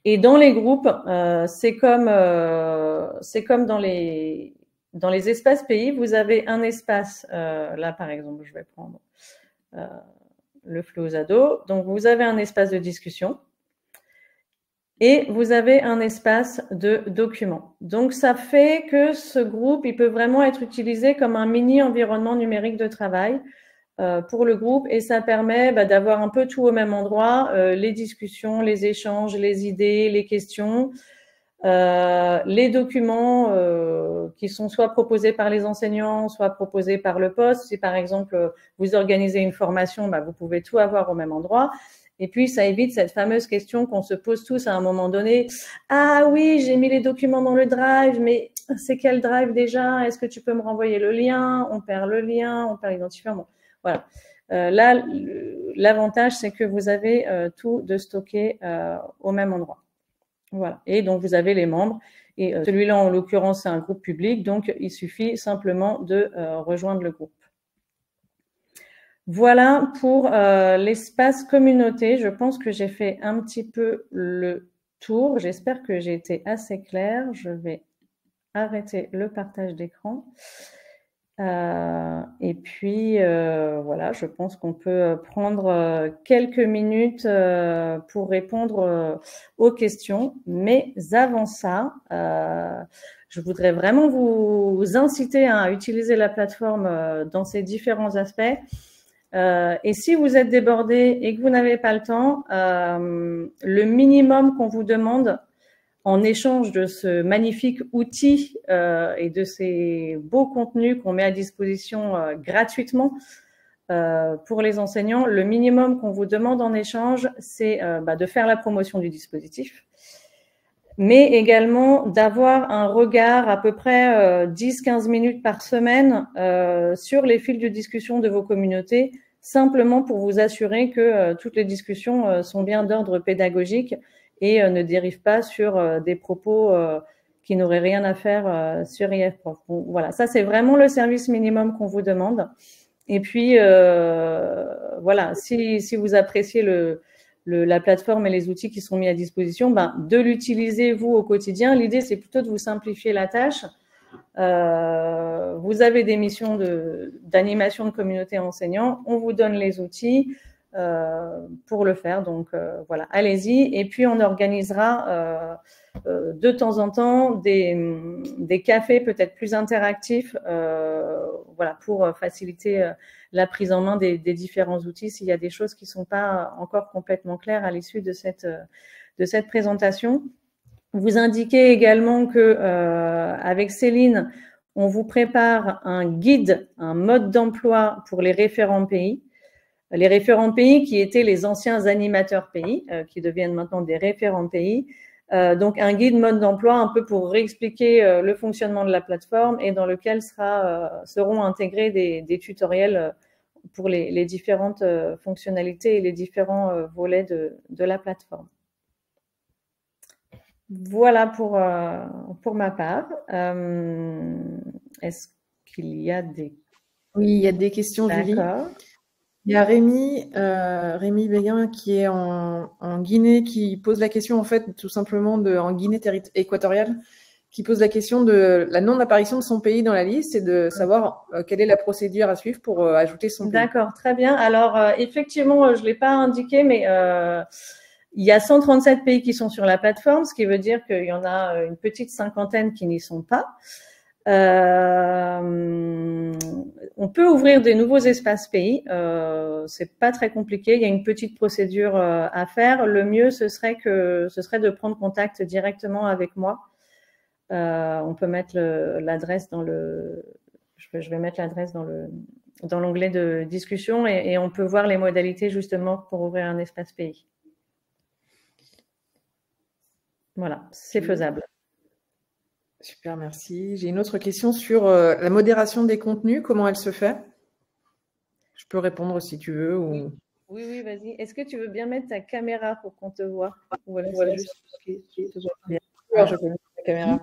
Speaker 3: Et dans les groupes, c'est comme dans les espaces pays, vous avez un espace, là par exemple, je vais prendre le FLE aux ados. Donc, vous avez un espace de discussion et vous avez un espace de documents. Donc, ça fait que ce groupe, il peut vraiment être utilisé comme un mini environnement numérique de travail pour le groupe et ça permet d'avoir un peu tout au même endroit, les discussions, les échanges, les idées, les questions, les documents qui sont soit proposés par les enseignants, soit proposés par le poste. Si par exemple vous organisez une formation, vous pouvez tout avoir au même endroit. Et puis, ça évite cette fameuse question qu'on se pose tous à un moment donné. Ah oui, j'ai mis les documents dans le Drive, mais c'est quel drive déjà? Est-ce que tu peux me renvoyer le lien? On perd le lien, on perd l'identifiant. Bon, voilà. Là, l'avantage, c'est que vous avez tout de stocké au même endroit. Voilà. Et donc, vous avez les membres. Et celui-là, en l'occurrence, c'est un groupe public. Donc, il suffit simplement de rejoindre le groupe. Voilà pour l'espace communauté. Je pense que j'ai fait un petit peu le tour. J'espère que j'ai été assez claire. Je vais arrêter le partage d'écran. Et puis, voilà, je pense qu'on peut prendre quelques minutes pour répondre aux questions. Mais avant ça, je voudrais vraiment vous inciter à utiliser la plateforme dans ses différents aspects. Et si vous êtes débordé et que vous n'avez pas le temps, le minimum qu'on vous demande en échange de ce magnifique outil et de ces beaux contenus qu'on met à disposition gratuitement pour les enseignants, le minimum qu'on vous demande en échange, c'est de faire la promotion du dispositif, mais également d'avoir un regard à peu près 10-15 minutes par semaine sur les fils de discussion de vos communautés, simplement pour vous assurer que toutes les discussions sont bien d'ordre pédagogique et ne dérivent pas sur des propos qui n'auraient rien à faire sur IFProf. Bon, voilà, ça c'est vraiment le service minimum qu'on vous demande. Et puis, voilà, si vous appréciez la plateforme et les outils qui sont mis à disposition, de l'utiliser vous au quotidien. L'idée, c'est plutôt de vous simplifier la tâche. Vous avez des missions d'animation de communauté enseignant, on vous donne les outils pour le faire, donc voilà, allez-y. Et puis on organisera de temps en temps des cafés peut-être plus interactifs, voilà, pour faciliter la prise en main des différents outils s'il y a des choses qui ne sont pas encore complètement claires à l'issue de cette présentation. Vous indiquez également que avec Céline, on vous prépare un guide, un mode d'emploi pour les référents pays. Les référents pays qui étaient les anciens animateurs pays, qui deviennent maintenant des référents pays. Donc un guide mode d'emploi un peu pour réexpliquer le fonctionnement de la plateforme et dans lequel seront intégrés des tutoriels pour les différentes fonctionnalités et les différents volets de la plateforme. Voilà pour ma part. Est-ce qu'il y a des...
Speaker 5: Oui, il y a des questions, Julie.
Speaker 3: D'accord.
Speaker 5: Il y a Rémi Béguin qui est en Guinée, qui pose la question, en fait, tout simplement, en Guinée équatoriale, qui pose la question de la non-apparition de son pays dans la liste et de savoir quelle est la procédure à suivre pour ajouter son pays.
Speaker 3: D'accord, très bien. Alors, effectivement, je ne l'ai pas indiqué, mais il y a 137 pays qui sont sur la plateforme, ce qui veut dire qu'il y en a une petite cinquantaine qui n'y sont pas. On peut ouvrir des nouveaux espaces pays, c'est pas très compliqué, il y a une petite procédure à faire. Le mieux, ce serait de prendre contact directement avec moi. On peut mettre l'adresse dans le... Je vais mettre l'adresse dans l'onglet de discussion et on peut voir les modalités justement pour ouvrir un espace pays. Voilà, c'est faisable.
Speaker 5: Super, merci. J'ai une autre question sur la modération des contenus. Comment elle se fait? Je peux répondre si tu veux. Ou...
Speaker 3: Oui, vas-y. Est-ce que tu veux bien mettre ta caméra pour qu'on te voit?
Speaker 5: Voilà, c'est juste je peux mettre la caméra.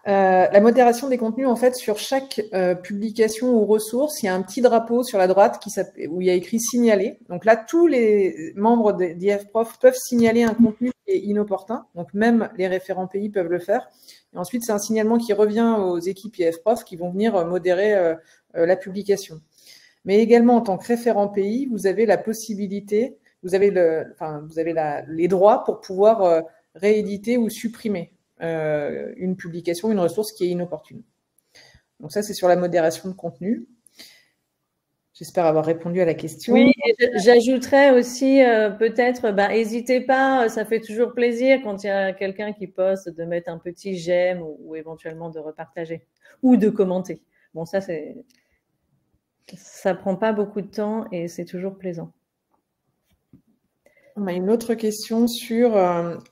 Speaker 5: La modération des contenus, en fait, sur chaque publication ou ressource, il y a un petit drapeau sur la droite où il y a écrit « Signaler ». Donc là, tous les membres d'IFProf peuvent signaler un contenu qui est inopportun. Donc même les référents pays peuvent le faire. Et ensuite, c'est un signalement qui revient aux équipes IFProf qui vont venir modérer la publication. Mais également, en tant que référent pays, vous avez la possibilité, vous avez les droits pour pouvoir rééditer ou supprimer une publication, une ressource qui est inopportune. Donc ça, c'est sur la modération de contenu. J'espère avoir répondu à la question.
Speaker 3: Oui, j'ajouterais aussi peut-être, n'hésitez pas, ça fait toujours plaisir quand il y a quelqu'un qui poste de mettre un petit j'aime ou éventuellement de repartager ou de commenter. Bon, ça prend pas beaucoup de temps et c'est toujours plaisant.
Speaker 5: On a une autre question sur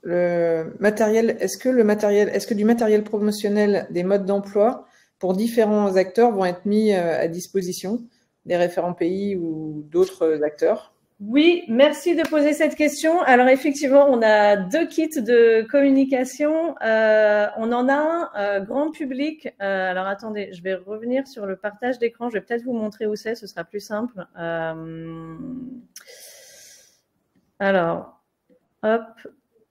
Speaker 5: le matériel. Est-ce que du matériel promotionnel des modes d'emploi pour différents acteurs vont être mis à disposition des référents pays ou d'autres acteurs?
Speaker 3: Oui, merci de poser cette question. Alors effectivement, on a 2 kits de communication. On en a un grand public. Alors attendez, je vais revenir sur le partage d'écran. Je vais peut-être vous montrer où c'est, ce sera plus simple. Alors, hop.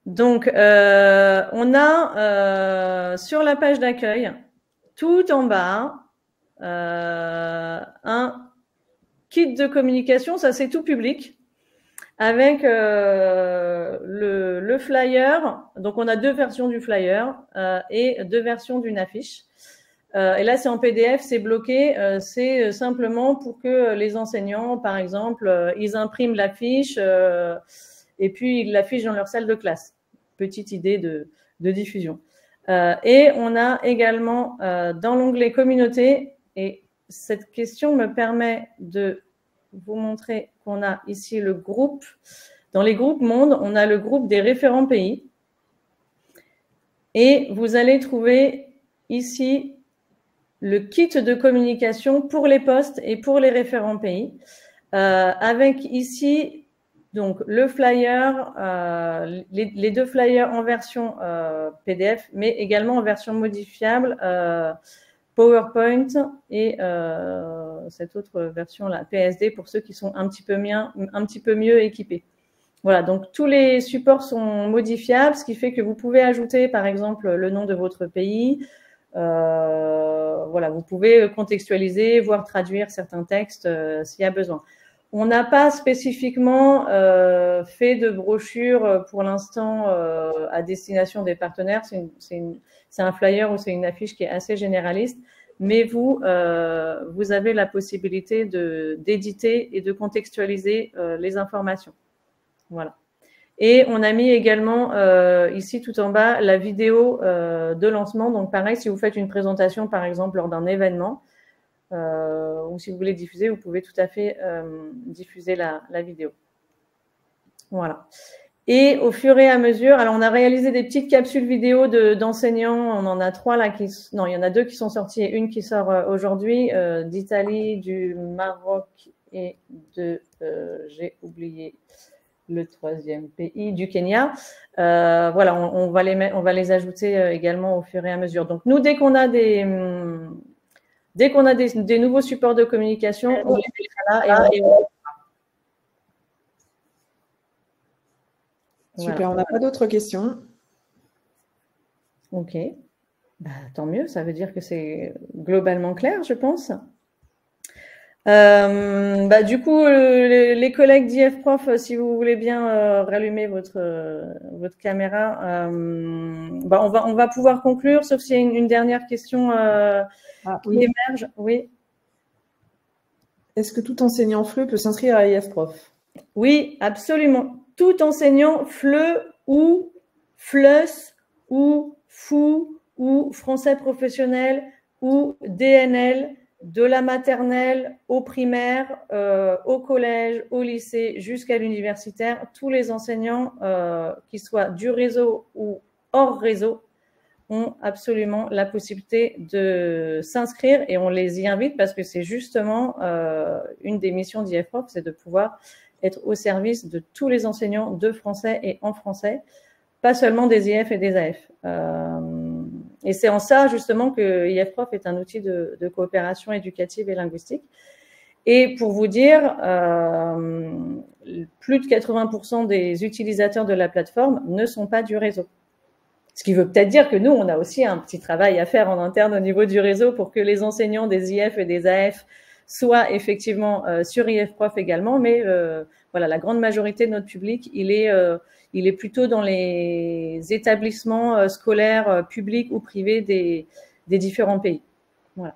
Speaker 3: Donc, on a sur la page d'accueil, tout en bas, un kit de communication. Ça, c'est tout public. Avec le flyer, donc on a 2 versions du flyer et 2 versions d'une affiche. Et là, c'est en PDF, c'est bloqué. C'est simplement pour que les enseignants, par exemple, ils impriment l'affiche et puis ils l'affichent dans leur salle de classe. Petite idée de diffusion. Et on a également dans l'onglet communauté, et cette question me permet de vous montrer qu'on a ici le groupe. Dans les groupes monde, on a le groupe des référents pays. Et vous allez trouver ici le kit de communication pour les postes et pour les référents pays. Avec ici donc le flyer, les 2 flyers en version PDF, mais également en version modifiable PowerPoint et cette autre version-là, PSD, pour ceux qui sont un petit peu mieux équipés. Voilà, donc tous les supports sont modifiables, ce qui fait que vous pouvez ajouter, par exemple, le nom de votre pays. Voilà, vous pouvez contextualiser, voire traduire certains textes s'il y a besoin. On n'a pas spécifiquement fait de brochure pour l'instant à destination des partenaires. C'est un flyer ou c'est une affiche qui est assez généraliste, mais vous avez la possibilité d'éditer et de contextualiser les informations. Voilà. Et on a mis également ici tout en bas la vidéo de lancement. Donc pareil, si vous faites une présentation par exemple lors d'un événement, ou si vous voulez diffuser, vous pouvez tout à fait diffuser la vidéo. Voilà. Et au fur et à mesure, alors on a réalisé des petites capsules vidéo d'enseignants. On en a 3 là non, il y en a 2 qui sont sorties et une qui sort aujourd'hui, d'Italie, du Maroc et j'ai oublié le 3e pays, du Kenya. Voilà, on va les ajouter également au fur et à mesure. Donc nous, dès qu'on a des nouveaux supports de communication, on les met là et
Speaker 5: Super,
Speaker 3: voilà.
Speaker 5: on n'a pas d'autres questions.
Speaker 3: Ok, bah, tant mieux, ça veut dire que c'est globalement clair, je pense. Du coup, les collègues d'IF-Prof, si vous voulez bien rallumer votre caméra, on va pouvoir conclure, sauf s'il y a une dernière question qui émerge. Oui.
Speaker 5: Est-ce que tout enseignant FLE peut s'inscrire à IF-Prof?
Speaker 3: Oui, absolument. Tout enseignant FLE ou FLUS ou FOU ou français professionnel ou DNL, de la maternelle au primaire, au collège, au lycée, jusqu'à l'universitaire, tous les enseignants, qu'ils soient du réseau ou hors réseau, ont absolument la possibilité de s'inscrire et on les y invite parce que c'est justement une des missions d'IF-Prof, c'est de pouvoir être au service de tous les enseignants de français et en français, pas seulement des IF et des AF. Et c'est en ça, justement, que IF-Prof est un outil de coopération éducative et linguistique. Et pour vous dire, plus de 80% des utilisateurs de la plateforme ne sont pas du réseau. Ce qui veut peut-être dire que nous, on a aussi un petit travail à faire en interne au niveau du réseau pour que les enseignants des IF et des AF soient effectivement sur IF-Prof également. Mais voilà, la grande majorité de notre public, il est plutôt dans les établissements scolaires publics ou privés des différents pays. Voilà.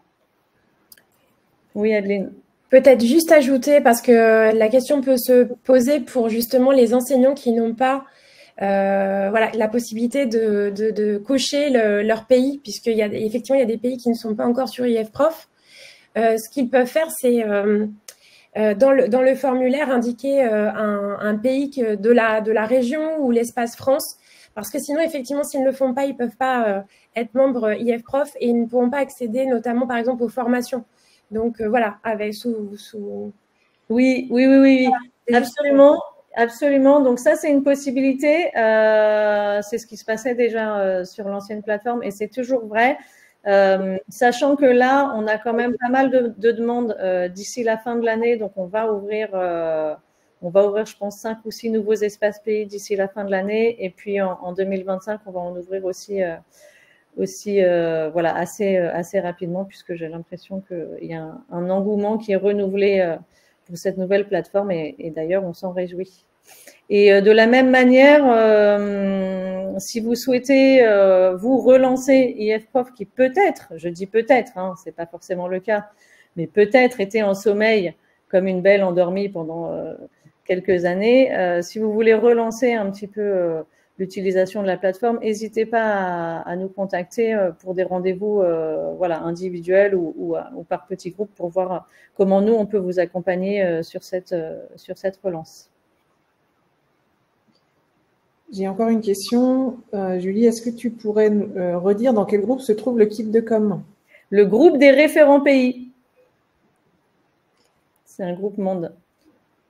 Speaker 3: Oui, Adeline.
Speaker 4: Peut-être juste ajouter, parce que la question peut se poser pour justement les enseignants qui n'ont pas la possibilité de cocher leur pays, puisqu'il y a effectivement il y a des pays qui ne sont pas encore sur IF-Prof. Ce qu'ils peuvent faire, c'est dans le formulaire indiquer un pays de la région ou l'espace France, parce que sinon, effectivement, s'ils ne le font pas, ils ne peuvent pas être membres IFProf et ils ne pourront pas accéder notamment, par exemple, aux formations. Donc, voilà, avec
Speaker 3: Oui, absolument. Absolument. Donc ça, c'est une possibilité. C'est ce qui se passait déjà sur l'ancienne plateforme et c'est toujours vrai. Sachant que là, on a quand même pas mal de demandes d'ici la fin de l'année. Donc, on va ouvrir, je pense, 5 ou 6 nouveaux espaces pays d'ici la fin de l'année. Et puis, en 2025, on va en ouvrir aussi voilà, assez rapidement puisque j'ai l'impression qu'il y a un engouement qui est renouvelé pour cette nouvelle plateforme et d'ailleurs, on s'en réjouit. Et de la même manière, si vous souhaitez vous relancer IFProf, qui peut-être, je dis peut-être, hein, c'est pas forcément le cas, mais peut-être était en sommeil comme une belle endormie pendant quelques années, si vous voulez relancer un petit peu l'utilisation de la plateforme, n'hésitez pas à nous contacter pour des rendez-vous voilà, individuels ou par petits groupes pour voir comment nous, on peut vous accompagner sur cette relance.
Speaker 5: J'ai encore une question. Julie, est-ce que tu pourrais redire dans quel groupe se trouve le kit de com?
Speaker 3: Le groupe des référents pays. C'est un groupe monde.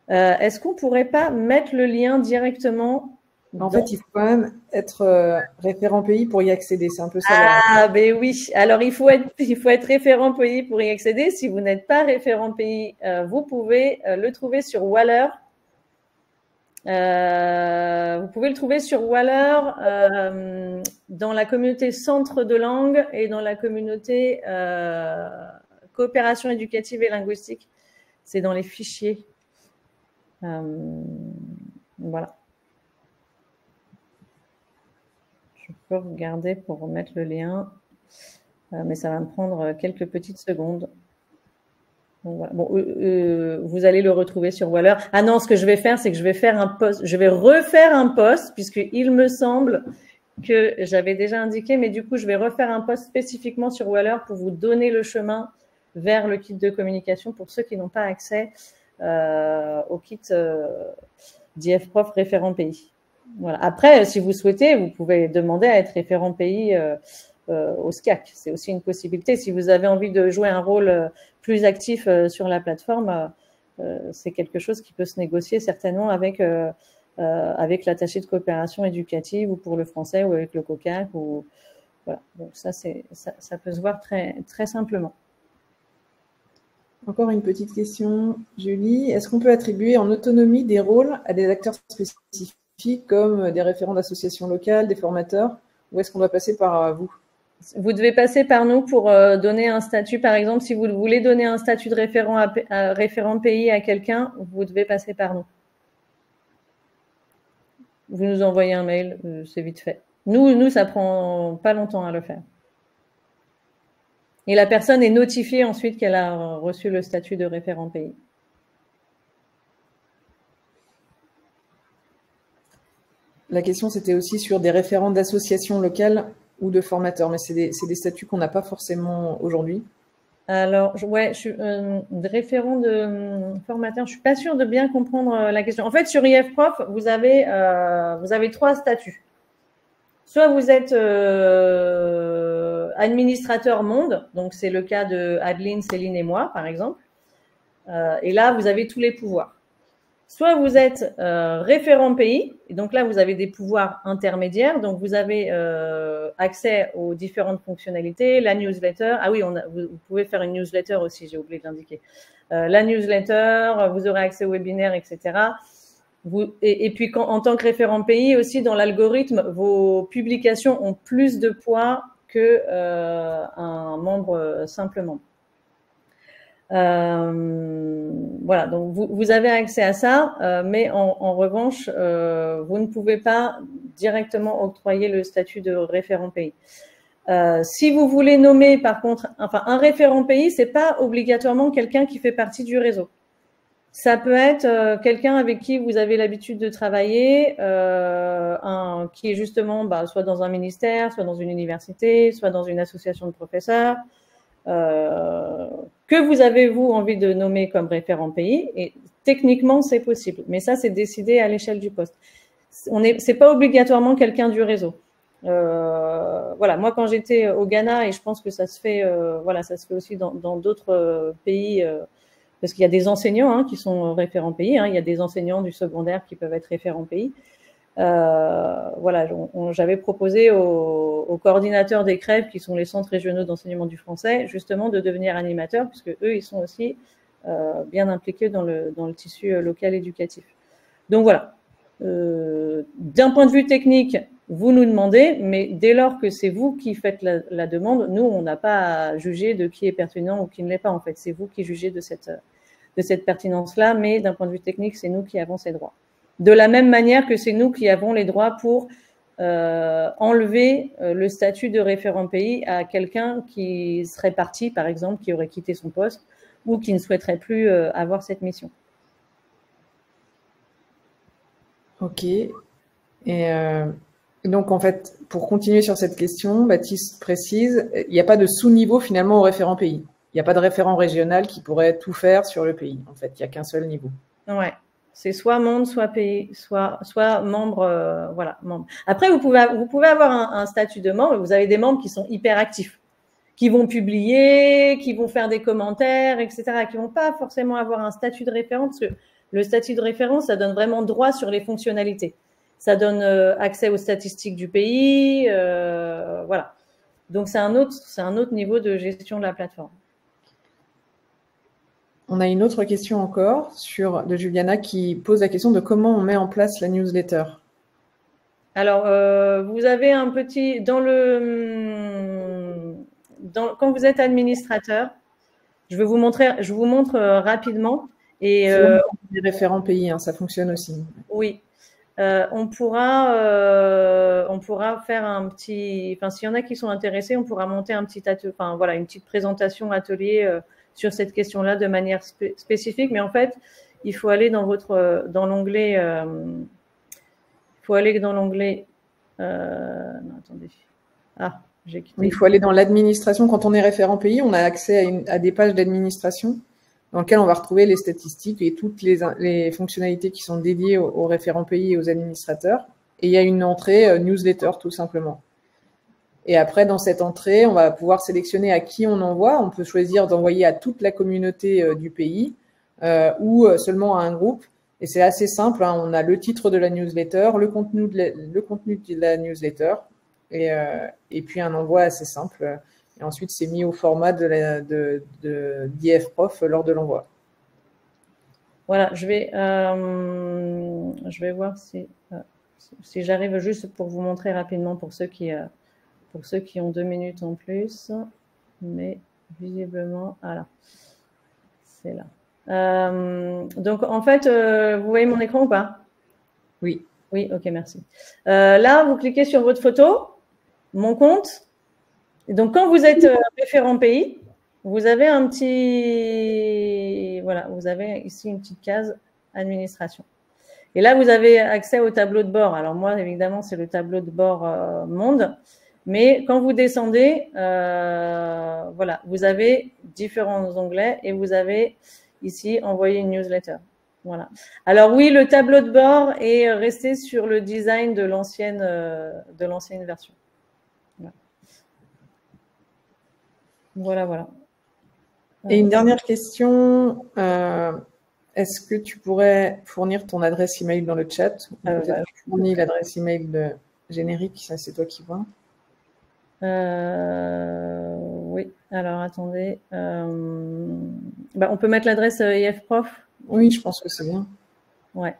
Speaker 3: Est-ce qu'on ne pourrait pas mettre le lien directement?
Speaker 5: En fait, il faut quand même être référent pays pour y accéder. C'est un peu ça.
Speaker 3: Ah, ben oui. Alors, il faut être référent pays pour y accéder. Si vous n'êtes pas référent pays, vous pouvez le trouver sur Waller. Vous pouvez le trouver sur Waller dans la communauté centre de langue et dans la communauté coopération éducative et linguistique. C'est dans les fichiers. Voilà. Je peux regarder pour remettre le lien, mais ça va me prendre quelques petites secondes. Donc, voilà. Bon, vous allez le retrouver sur Waller. Ah non, ce que je vais faire, c'est que je vais faire un post. Je vais refaire un post puisqu'il me semble que j'avais déjà indiqué, mais du coup, je vais refaire un post spécifiquement sur Waller pour vous donner le chemin vers le kit de communication pour ceux qui n'ont pas accès au kit d'IFProf référent pays. Voilà. Après, si vous souhaitez, vous pouvez demander à être référent pays au SCAC. C'est aussi une possibilité. Si vous avez envie de jouer un rôle plus actif sur la plateforme, c'est quelque chose qui peut se négocier certainement avec l'attaché de coopération éducative ou pour le français ou avec le COCAC. Voilà. Donc ça peut se voir très, très simplement.
Speaker 5: Encore une petite question, Julie. Est-ce qu'on peut attribuer en autonomie des rôles à des acteurs spécifiques comme des référents d'associations locales, des formateurs, ou est-ce qu'on doit passer par vous?
Speaker 3: Vous devez passer par nous pour donner un statut. Par exemple, si vous voulez donner un statut de référent pays à quelqu'un, vous devez passer par nous. Vous nous envoyez un mail, c'est vite fait. Nous, ça prend pas longtemps à le faire. Et la personne est notifiée ensuite qu'elle a reçu le statut de référent pays.
Speaker 5: La question, c'était aussi sur des référents d'associations locales ou de formateurs, mais c'est des statuts qu'on n'a pas forcément aujourd'hui.
Speaker 3: Alors, je suis référent de formateur. Je suis pas sûre de bien comprendre la question. En fait, sur IFProf, vous avez 3 statuts. Soit vous êtes administrateur monde, donc c'est le cas de Adeline, Céline et moi, par exemple. Et là, vous avez tous les pouvoirs. Soit vous êtes référent pays, et donc là, vous avez des pouvoirs intermédiaires. Donc, vous avez accès aux différentes fonctionnalités, la newsletter. Ah oui, vous pouvez faire une newsletter aussi, j'ai oublié de l'indiquer. La newsletter, vous aurez accès aux webinaires, etc. Et puis, en tant que référent pays aussi, dans l'algorithme, vos publications ont plus de poids qu'un membre simplement. Voilà, donc vous avez accès à ça, mais en revanche, vous ne pouvez pas directement octroyer le statut de référent pays. Si vous voulez nommer, par contre, un référent pays, c'est pas obligatoirement quelqu'un qui fait partie du réseau. Ça peut être quelqu'un avec qui vous avez l'habitude de travailler, qui est justement soit dans un ministère, soit dans une université, soit dans une association de professeurs. que vous avez, vous, envie de nommer comme référent pays. Et techniquement, c'est possible. Mais ça, c'est décidé à l'échelle du poste. C'est pas obligatoirement quelqu'un du réseau. Voilà, moi, quand j'étais au Ghana, et je pense que ça se fait, voilà, ça se fait aussi dans d'autres pays, parce qu'il y a des enseignants qui sont référents pays, il y a des enseignants du secondaire qui peuvent être référents pays. Voilà, j'avais proposé aux coordinateurs des CREV, qui sont les centres régionaux d'enseignement du français, justement de devenir animateurs, puisque eux, ils sont aussi bien impliqués dans le tissu local éducatif. Donc voilà, d'un point de vue technique, vous nous demandez, mais dès lors que c'est vous qui faites la demande, nous, on n'a pas à juger de qui est pertinent ou qui ne l'est pas, en fait. C'est vous qui jugez de cette pertinence-là, mais d'un point de vue technique, c'est nous qui avons ces droits. De la même manière que c'est nous qui avons les droits pour enlever le statut de référent pays à quelqu'un qui serait parti, par exemple, qui aurait quitté son poste ou qui ne souhaiterait plus avoir cette mission.
Speaker 5: Ok. Et donc, en fait, pour continuer sur cette question, Baptiste précise, il n'y a pas de sous-niveau finalement au référent pays. Il n'y a pas de référent régional qui pourrait tout faire sur le pays. En fait, il n'y a qu'un seul niveau.
Speaker 3: Ouais. C'est soit monde, soit pays, soit membre, voilà, membre. Après, vous pouvez avoir un statut de membre. Vous avez des membres qui sont hyper actifs, qui vont publier, qui vont faire des commentaires, etc., qui vont pas forcément avoir un statut de référent, parce que le statut de référent, ça donne vraiment droit sur les fonctionnalités. Ça donne accès aux statistiques du pays, voilà. Donc c'est un autre niveau de gestion de la plateforme.
Speaker 5: On a une autre question encore de Juliana qui pose la question de comment on met en place la newsletter.
Speaker 3: Alors, vous avez un petit… quand vous êtes administrateur, je vous montre rapidement. Et
Speaker 5: les référents pays, ça fonctionne aussi.
Speaker 3: Oui. On pourra faire un petit… Enfin, s'il y en a qui sont intéressés, on pourra monter un petit atelier, enfin, voilà, une petite présentation atelier sur cette question-là de manière spécifique, mais en fait, il faut aller dans l'onglet, non, attendez. Ah, j'ai quitté.
Speaker 5: Il faut aller dans l'administration. Quand on est référent pays, on a accès à des pages d'administration dans lesquelles on va retrouver les statistiques et toutes les fonctionnalités qui sont dédiées aux référents pays et aux administrateurs. Et il y a une entrée newsletter, tout simplement. Et après, dans cette entrée, on va pouvoir sélectionner à qui on envoie. On peut choisir d'envoyer à toute la communauté du pays ou seulement à un groupe. Et c'est assez simple. On a le titre de la newsletter, le contenu de la newsletter et puis un envoi assez simple. Et ensuite, c'est mis au format d'IF-Prof lors de l'envoi.
Speaker 3: Voilà, je vais voir si j'arrive juste pour vous montrer rapidement pour ceux qui ont 2 minutes en plus, mais visiblement, voilà, c'est là. Donc, en fait, vous voyez mon écran ou pas?
Speaker 5: Oui.
Speaker 3: Oui, ok, merci. Là, vous cliquez sur votre photo, mon compte. Et donc, quand vous êtes référent pays, vous avez voilà, vous avez ici une petite case administration. Et là, vous avez accès au tableau de bord. Alors moi, évidemment, c'est le tableau de bord monde. Mais quand vous descendez, voilà, vous avez différents onglets et vous avez ici envoyer une newsletter. Voilà. Alors oui, le tableau de bord est resté sur le design de l'ancienne version. Voilà.
Speaker 5: Et une dernière question. Est-ce que tu pourrais fournir ton adresse email dans le chat? Je fournis l'adresse email générique, ça c'est toi qui vois.
Speaker 3: Oui, alors attendez. On peut mettre l'adresse IF-Prof?
Speaker 5: Oui, je pense que c'est bien.
Speaker 3: Ouais.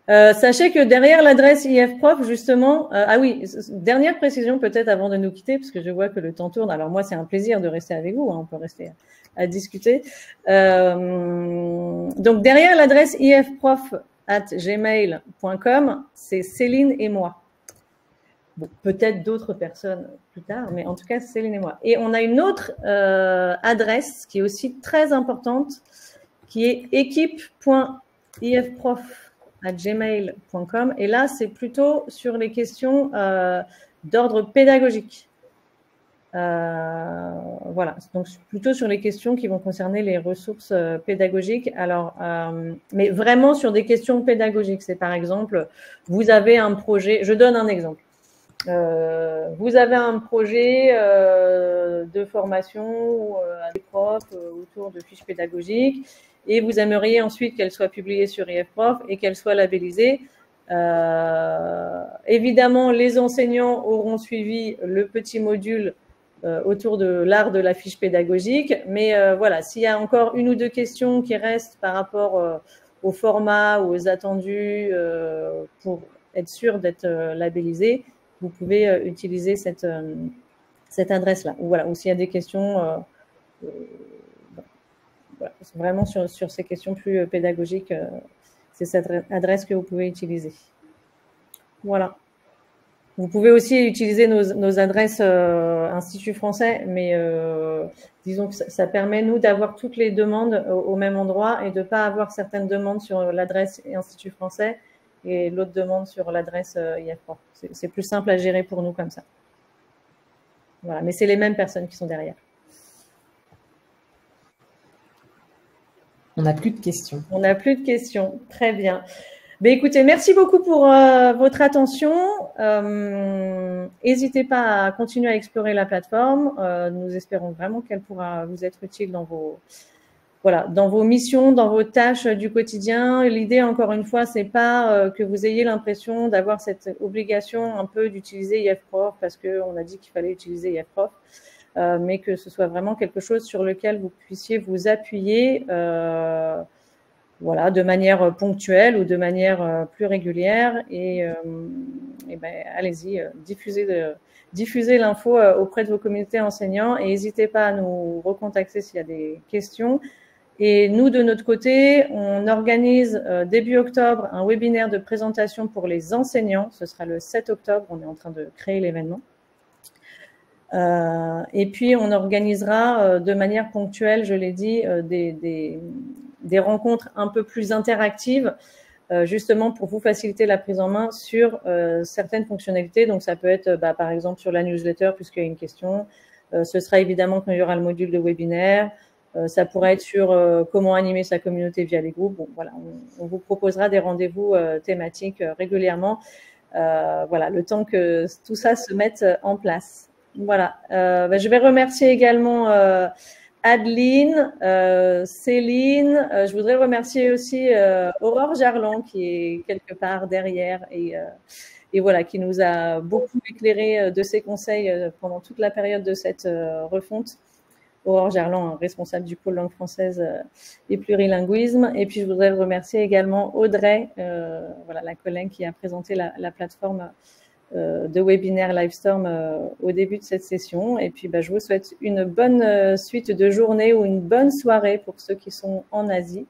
Speaker 3: Sachez que derrière l'adresse IF-Prof, justement, ah oui, dernière précision peut-être avant de nous quitter, parce que je vois que le temps tourne. Alors moi, c'est un plaisir de rester avec vous, on peut rester à discuter. Donc derrière l'adresse ifprof@gmail.com, c'est Céline et moi. Bon, peut-être d'autres personnes plus tard, mais en tout cas, Céline et moi. Et on a une autre adresse qui est aussi très importante, qui est équipe.ifprof@gmail.com. Et là, c'est plutôt sur les questions d'ordre pédagogique. Voilà, donc plutôt sur les questions qui vont concerner les ressources pédagogiques. Alors, mais vraiment sur des questions pédagogiques. C'est par exemple, vous avez un projet, je donne un exemple. Vous avez un projet de formation à des profs autour de fiches pédagogiques et vous aimeriez ensuite qu'elle soit publiée sur IFProf et qu'elle soit labellisée. Évidemment, les enseignants auront suivi le petit module autour de l'art de la fiche pédagogique. Mais voilà, s'il y a encore une ou deux questions qui restent par rapport au format ou aux attendus pour être sûr d'être labellisé, vous pouvez utiliser cette adresse-là. Voilà, ou s'il y a des questions voilà, vraiment sur ces questions plus pédagogiques, c'est cette adresse que vous pouvez utiliser. Voilà. Vous pouvez aussi utiliser nos adresses Institut français, mais disons que ça permet, nous, d'avoir toutes les demandes au même endroit et de ne pas avoir certaines demandes sur l'adresse Institut français et l'autre demande sur l'adresse IFProf. C'est plus simple à gérer pour nous comme ça. Voilà, mais c'est les mêmes personnes qui sont derrière.
Speaker 5: On n'a plus de questions.
Speaker 3: On n'a plus de questions. Très bien. Ben, écoutez, merci beaucoup pour votre attention. N'hésitez pas à continuer à explorer la plateforme. Nous espérons vraiment qu'elle pourra vous être utile dans vos missions, dans vos tâches du quotidien. L'idée, encore une fois, c'est pas que vous ayez l'impression d'avoir cette obligation un peu d'utiliser IFProf parce qu'on a dit qu'il fallait utiliser IFProf, mais que ce soit vraiment quelque chose sur lequel vous puissiez vous appuyer voilà, de manière ponctuelle ou de manière plus régulière. Et ben, allez-y, diffusez l'info auprès de vos communautés enseignants et n'hésitez pas à nous recontacter s'il y a des questions. Et nous, de notre côté, on organise début octobre un webinaire de présentation pour les enseignants. Ce sera le 7 octobre, on est en train de créer l'événement. Et puis, on organisera de manière ponctuelle, je l'ai dit, des rencontres un peu plus interactives, justement pour vous faciliter la prise en main sur certaines fonctionnalités. Donc, ça peut être, par exemple, sur la newsletter, puisqu'il y a une question. Ce sera évidemment quand il y aura le module de webinaire. Ça pourrait être sur comment animer sa communauté via les groupes. Bon, voilà, on vous proposera des rendez-vous thématiques régulièrement. Voilà, le temps que tout ça se mette en place. Voilà. Je vais remercier également Adeline, Céline. Je voudrais remercier aussi Aurore Jarlan qui est quelque part derrière et voilà, qui nous a beaucoup éclairé de ses conseils pendant toute la période de cette refonte. Aurore Jarlan, responsable du pôle langue française et plurilinguisme. Et puis, je voudrais remercier également Audrey, voilà, la collègue qui a présenté la plateforme de webinaire Livestorm au début de cette session. Et puis, je vous souhaite une bonne suite de journée ou une bonne soirée pour ceux qui sont en Asie.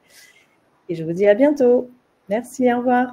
Speaker 3: Et je vous dis à bientôt. Merci, au revoir.